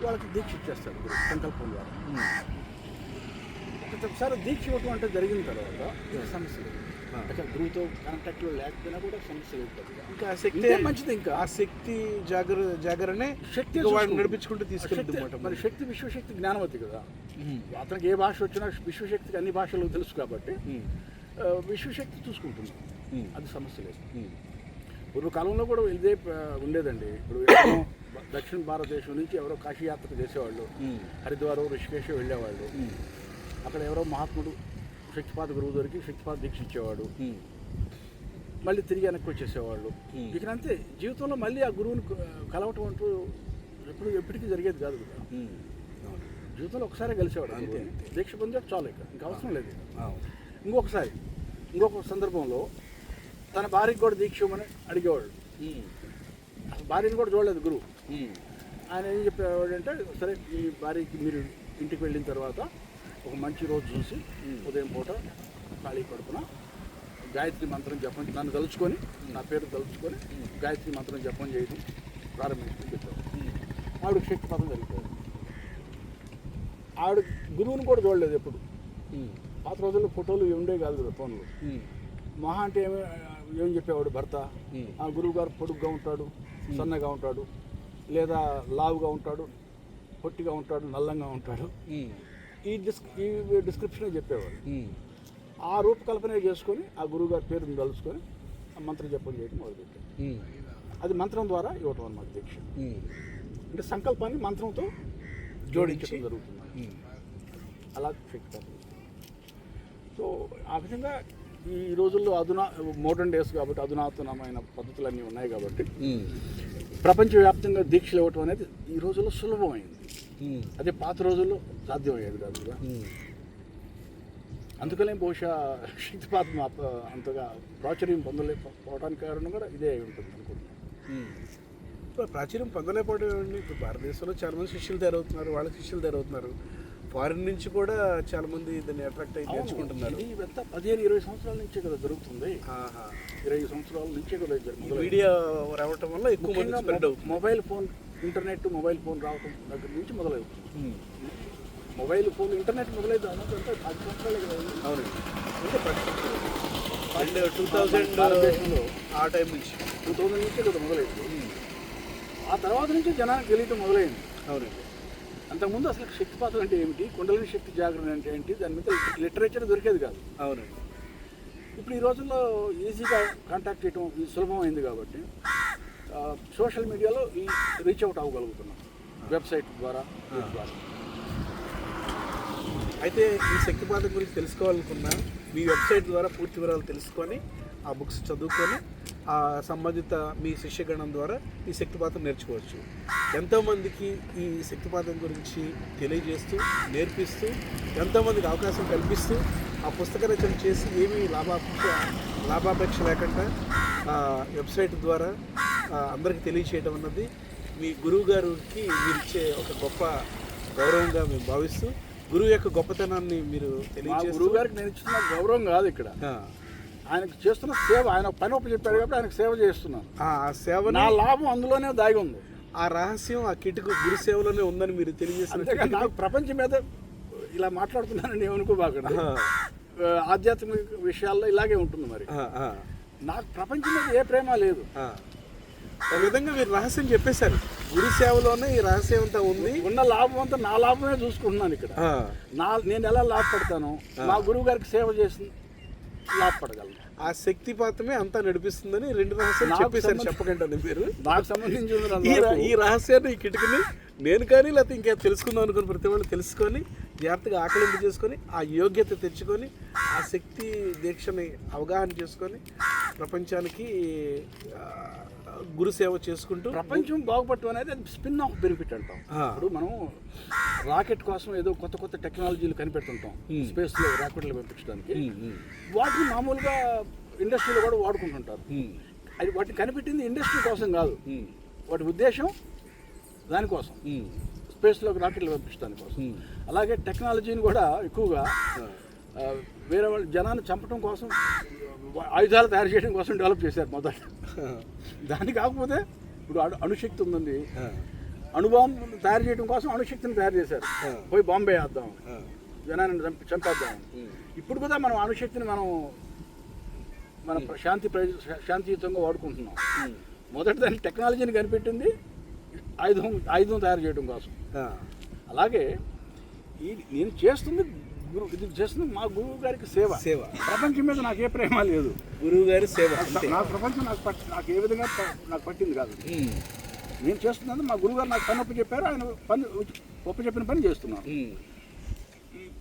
వాళ్ళకి దీక్ష ఇచ్చేస్తారు గురువు సంకల్పం ద్వారా. ఒకసారి దీక్ష ఇవ్వటం అంటే జరిగిన తర్వాత సమస్యలు అక్కడ గురువుతో కాంటాక్ట్లో లేకపోయినా కూడా సమస్యలు అవుతుంది. ఇంకా ఆ శక్తి మంచిది. ఇంకా ఆ శక్తి జాగరణే శక్తి వాడిని నడిపించుకుంటూ తీసుకెళ్తుంది. మరి శక్తి విశ్వశక్తి జ్ఞానవతి కదా. అతనికి ఏ భాష వచ్చినా విశ్వశక్తికి అన్ని భాషలు తెలుసు కాబట్టి విశ్వశక్తి చూసుకుంటుంది. అది సమస్య లేదు. పూర్వకాలంలో కూడా ఇదే ఉండేదండి. ఇప్పుడు దక్షిణ భారతదేశం నుంచి ఎవరో కాశీయాత్ర చేసేవాళ్ళు, హరిద్వారం ఋషికేశ్ వెళ్ళేవాళ్ళు. అక్కడ ఎవరో మహాత్ముడు శక్తిపాత గురువు దొరికి శక్తిపాత దీక్ష ఇచ్చేవాడు, మళ్ళీ తిరిగి వెనక్కి వచ్చేసేవాళ్ళు. ఇక అంతే, జీవితంలో మళ్ళీ ఆ గురువుని కలవటం అంటూ ఎప్పటికీ జరిగేది కాదు కదా. జీవితంలో ఒకసారి కలిసేవాడు అంతే. దీక్ష పొందాడు చాలు, ఇంకా అవసరం లేదు. ఇంకొక సందర్భంలో తన భార్యకి కూడా దీక్ష ఇవ్వమని అడిగేవాడు. భార్యని కూడా చూడలేదు గురువు. ఆయన ఏం చెప్పేవాడు అంటే, సరే ఈ భార్యకి మీరు ఇంటికి వెళ్ళిన తర్వాత ఒక మంచి రోజు చూసి ఉదయం పూట ఖాళీ కడుపున గాయత్రి మంత్రం జపం, నన్ను తలుచుకొని, నా పేరు తలుచుకొని గాయత్రి మంత్రం జపం చేయడం ప్రారంభించి చెప్పారు. ఆవిడకి శక్తిపాతం జరిగిపోయాడు. ఆవిడ గురువుని కూడా చూడలేదు ఎప్పుడు. పాత రోజుల్లో ఫోటోలు ఉండే కాదు కదా ఫోన్లో. మహా అంటే ఏం చెప్పేవాడు భర్త, ఆ గురువు గారు పొడుగ్గా ఉంటాడు, సన్నగా ఉంటాడు, లేదా లావుగా ఉంటాడు, పొట్టిగా ఉంటాడు, నల్లంగా ఉంటాడు, ఈ డిస్క్రిప్షనే చెప్పేవాడు. ఆ రూపకల్పనే చేసుకొని ఆ గురువు గారి పేరుని తలుచుకొని ఆ మంత్రం జపం చేయడం మొదలుపెట్టాడు. అది మంత్రం ద్వారా ఇవ్వటం అన్నమాట దీక్ష. అంటే సంకల్పాన్ని మంత్రంతో జోడించడం జరుగుతుంది. అలా శక్తిపాతం. సో ఆ విధంగా ఈ రోజుల్లో మోడర్న్ డేస్ కాబట్టి అధునాతనమైన పద్ధతులన్నీ ఉన్నాయి కాబట్టి ప్రపంచవ్యాప్తంగా దీక్షలు ఇవ్వటం అనేది ఈ రోజుల్లో సులభమైంది. అదే పాత రోజుల్లో సాధ్యమయ్యేది కాదు కదా. అందుకనే బహుశా శక్తిపాతం అంతగా ప్రాచుర్యం పొందలేకపోవడానికి కారణం కూడా ఇదే అయి ఉంటుంది అనుకుంటున్నాను. ప్రాచుర్యం పొందలేకపోవడం. ఇప్పుడు భారతదేశంలో చాలామంది శిష్యులు తయారవుతున్నారు, వాళ్ళ శిష్యులు తయారవుతున్నారు. ఫారిన్ నుంచి కూడా చాలా మంది దాన్ని అట్రాక్ట్ అయ్యి నేర్చుకుంటున్నారు. ఇదంతా 15-20 సంవత్సరాల నుంచే కదా జరుగుతుంది. 20 సంవత్సరాల నుంచే కదా మీడియా రావటం వల్ల ఎక్కువ మంది స్ప్రెడ్ అవుతుంది. Mobile phone, internet, mobile phone రావటం దగ్గర నుంచి మొదలవుతుంది. మొబైల్ ఫోన్, ఇంటర్నెట్ మొదలైంది అంటే 10 సంవత్సరాలే కదా. అవునండి. అంటే 2000 ఆ టైం నుంచి 2000 నుంచే కదా మొదలైంది. ఆ తర్వాత నుంచి జనానికి తెలియటం మొదలైంది. అవునండి. అంతకుముందు అసలు శక్తిపాతం అంటే ఏమిటి, కుండలిని శక్తి జాగరణ అంటే ఏంటి, దాని మీద లిటరేచర్ దొరికేది కాదు. అవునండి. ఇప్పుడు ఈ రోజుల్లో ఈజీగా కాంటాక్ట్ చేయడం సులభమైంది కాబట్టి సోషల్ మీడియాలో ఈ రీచ్ అవుట్ అవ్వగలుగుతున్నాం వెబ్సైట్ ద్వారా. అయితే ఈ శక్తిపాతం గురించి తెలుసుకోవాలనుకున్నా మీ వెబ్సైట్ ద్వారా పూర్తి వివరాలు తెలుసుకొని ఆ బుక్స్ చదువుకొని ఆ సంబంధిత మీ శిష్యగణం ద్వారా ఈ శక్తిపాతం నేర్చుకోవచ్చు. ఎంతోమందికి ఈ శక్తిపాతం గురించి తెలియజేస్తూ, నేర్పిస్తూ, ఎంతోమందికి అవకాశం కల్పిస్తూ, ఆ పుస్తక రచన చేసి ఏమీ లాభాపేక్ష లేకుండా వెబ్సైట్ ద్వారా అందరికీ తెలియచేయడం అన్నది మీ గురువు గారికి మీరు ఇచ్చే ఒక గొప్ప గౌరవంగా మేము భావిస్తూ గురువు యొక్క గొప్పతనాన్ని మీరు మా తెలియజేస్తూ గురువు గారికి నేను ఇచ్చిన గౌరవం కాదు ఇక్కడ, ఆయనకు చేస్తున్న సేవ. ఆయన పని ఒప్పు చెప్పారు కాబట్టి ఆయనకు సేవ చేస్తున్నాను. ఆ సేవ నా లాభం అందులోనే దాగి ఉంది. ఆ రహస్యం ఆ కిటుకు గురు సేవలోనే ఉందని మీరు తెలియజేసిన అంతేకాదు నాకు ప్రపంచం మీద ఇలా మాట్లాడుతున్నానని ఏమనుకోబాకండి. ఆధ్యాత్మిక విషయాల్లో ఇలాగే ఉంటుంది. మరి నాకు ప్రపంచం మీద ఏ ప్రేమ లేదు. ఒక విధంగా మీరు రహస్యం చెప్పేశారు. గురు సేవలోనే ఈ రహస్యం అంతా ఉంది. ఉన్న లాభం అంతా నా లాభమే చూసుకుంటున్నాను ఇక్కడ. నేను ఎలా లాభపడతాను, మా గురువు గారికి సేవ చేసి లాభపడగలను. ఆ శక్తిపాతమే అంతా నడిపిస్తుందని 2 రహస్యాలు చెప్పేశారు. చెప్పకండి మీరు నాకు సంబంధించి ఈ రహస్యాన్ని, ఈ కిటుకుని నేను కానీ లేకపోతే ఇంకా తెలుసుకుందాం అనుకుని ప్రతి వాళ్ళు తెలుసుకొని జాగ్రత్తగా ఆకలింపు చేసుకొని ఆ యోగ్యత తెచ్చుకొని ఆ శక్తి దీక్షని అవగాహన చేసుకొని ప్రపంచానికి గురు సేవ చేసుకుంటూ ప్రపంచం బాగుపడటం అనేది అది స్పిన్ ఆఫ్ బెనిఫిట్ అంటాం. ఇప్పుడు మనం రాకెట్ కోసం ఏదో కొత్త కొత్త టెక్నాలజీలు కనిపెడుతుంటాం స్పేస్లో రాకెట్లు పంపించడానికి. వాటిని మామూలుగా ఇండస్ట్రీలో కూడా వాడుకుంటుంటారు. అది వాటిని కనిపెట్టింది ఇండస్ట్రీ కోసం కాదు, వాటి ఉద్దేశం దానికోసం, స్పేస్లోకి రాకెట్లు పంపించడానికి కోసం. అలాగే టెక్నాలజీని కూడా ఎక్కువగా వేరే వాళ్ళు జనాన్ని చంపడం కోసం, ఆయుధాలు తయారు చేయడం కోసం డెవలప్ చేశారు మొదట. దాని కాకపోతే ఇప్పుడు అణుశక్తి ఉందండి, అణుబాంబు తయారు చేయడం కోసం అణుశక్తిని తయారు చేశారు. పోయి బాంబే వేద్దాం, జనాన్ని చంపేద్దాం. ఇప్పుడు కూడా మనం అణుశక్తిని మన శాంతియుతంగా వాడుకుంటున్నాం. మొదట దాని టెక్నాలజీని కనిపెట్టింది ఆయుధం తయారు చేయడం కోసం. అలాగే నేను చేస్తుంది ఇది చేస్తుంది మా గురువు గారికి సేవ. ప్రపంచం మీద నాకు ఏ ప్రేమ లేదు. గురువు గారి సేవ నా ప్రపంచం నాకు ఏ విధంగా నాకు పట్టింది కాదు. నేను చేస్తున్నాను, మా గురువు గారు నాకు పని ఒప్పు చెప్పారు, ఆయన పని ఒప్పు చెప్పిన పని చేస్తున్నాను.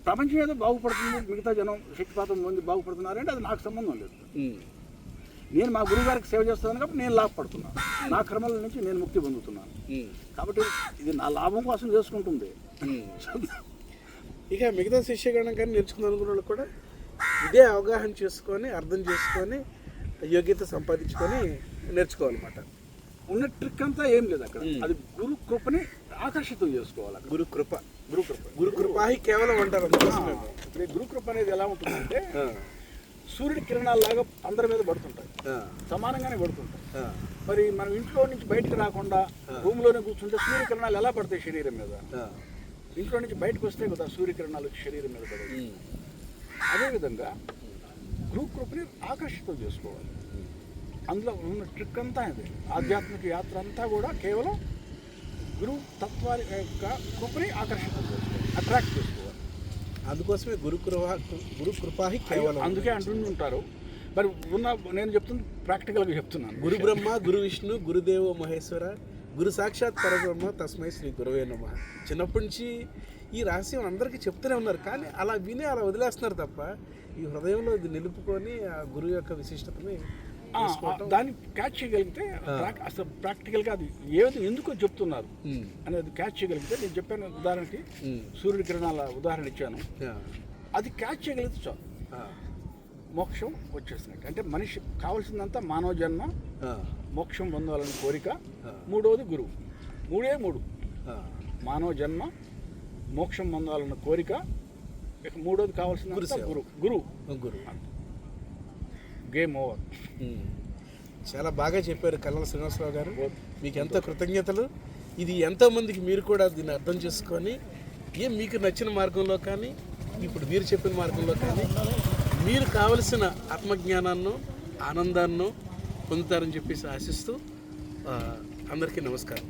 ప్రపంచం ఏదో బాగుపడుతుంది, మిగతా జనం శక్తిపాతం మంది బాగుపడుతున్నారంటే అది నాకు సంబంధం లేదు. నేను మా గురువు గారికి సేవ చేస్తున్నాను కాబట్టి నేను లాభపడుతున్నాను. నా క్రమాల నుంచి నేను ముక్తి పొందుతున్నాను. కాబట్టి ఇది నా లాభం కోసం చేసుకుంటుంది. ఇక మిగతా శిష్యగణం కానీ నేర్చుకుందాం అనుకున్న వాళ్ళు కూడా ఇదే అవగాహన చేసుకొని అర్థం చేసుకొని యోగ్యత సంపాదించుకొని నేర్చుకోవాలన్నమాట. ఉన్న ట్రిక్ అంతా ఏం లేదు అక్కడ, అది గురు కృపని ఆకర్షితం చేసుకోవాలి. గురు కృప కేవలం అంటారు. గురు కృప అనేది ఎలా ఉంటుందంటే సూర్యుడి కిరణాలు లాగా అందరి మీద పడుతుంటాయి, సమానంగానే పడుతుంటాయి. మరి మనం ఇంట్లో నుంచి బయటకు రాకుండా భూమిలోనే కూర్చుంటే సూర్యకిరణాలు ఎలా పడతాయి శరీరం మీద? ఇంట్లో నుంచి బయటకు వస్తే కదా సూర్యకిరణాలు శరీరం మీద పడేది. అదేవిధంగా గురు కృపని ఆకర్షితం చేసుకోవాలి. అందులో ఉన్న ట్రిక్ అంతా ఇది. ఆధ్యాత్మిక యాత్ర అంతా కూడా కేవలం గురు తత్వాన్ని యొక్క కృపని ఆకర్షితం చేసుకోవాలి, అట్రాక్ట్ చేసుకోవాలి. అందుకోసమే గురు కృప కేవలం అందుకే అంటుంటారు. మరి నేను చెప్తుంది ప్రాక్టికల్గా చెప్తున్నాను. గురు బ్రహ్మ, గురు విష్ణు, గురుదేవో మహేశ్వర, గురు సాక్షాత్ పరబ్రహ్మ, తస్మై శ్రీ గురవే నమః. చిన్నప్పటి నుంచి ఈ రహస్యం అందరికీ చెప్తూనే ఉన్నారు, కానీ అలా విని అలా వదిలేస్తున్నారు తప్ప ఈ హృదయంలో ఇది నిలుపుకొని ఆ గురువు యొక్క విశిష్టతని దాన్ని క్యాచ్ చేయగలిగితే అసలు ప్రాక్టికల్గా అది ఎందుకో చెప్తున్నారు అనేది క్యాచ్ చేయగలిగితే, నేను చెప్పాను ఉదాహరణకి సూర్యుడి కిరణాల ఉదాహరణ ఇచ్చాను, అది క్యాచ్ చేయగలిగితే చాలు మోక్షం వచ్చేసినట్టు. అంటే మనిషి కావాల్సిందంతా మానవ జన్మ, మోక్షం పొందాలని కోరిక, మూడవది గురువు. మూడు మానవ జన్మ, మోక్షం పొందాలన్న కోరిక, మూడవది కావాల్సిందంతా గురువు. Game over. చాలా బాగా చెప్పారు కల్నల్ శ్రీనివాసరావు గారు, మీకు ఎంత కృతజ్ఞతలు. ఇది ఎంతోమందికి మీరు కూడా దీన్ని అర్థం చేసుకొని మీకు నచ్చిన మార్గంలో కానీ ఇప్పుడు మీరు చెప్పిన మార్గంలో కానీ మీరు కావలసిన ఆత్మజ్ఞానాన్ని, ఆనందాన్ని పొందుతారని చెప్పేసి ఆశిస్తూ అందరికీ నమస్కారం.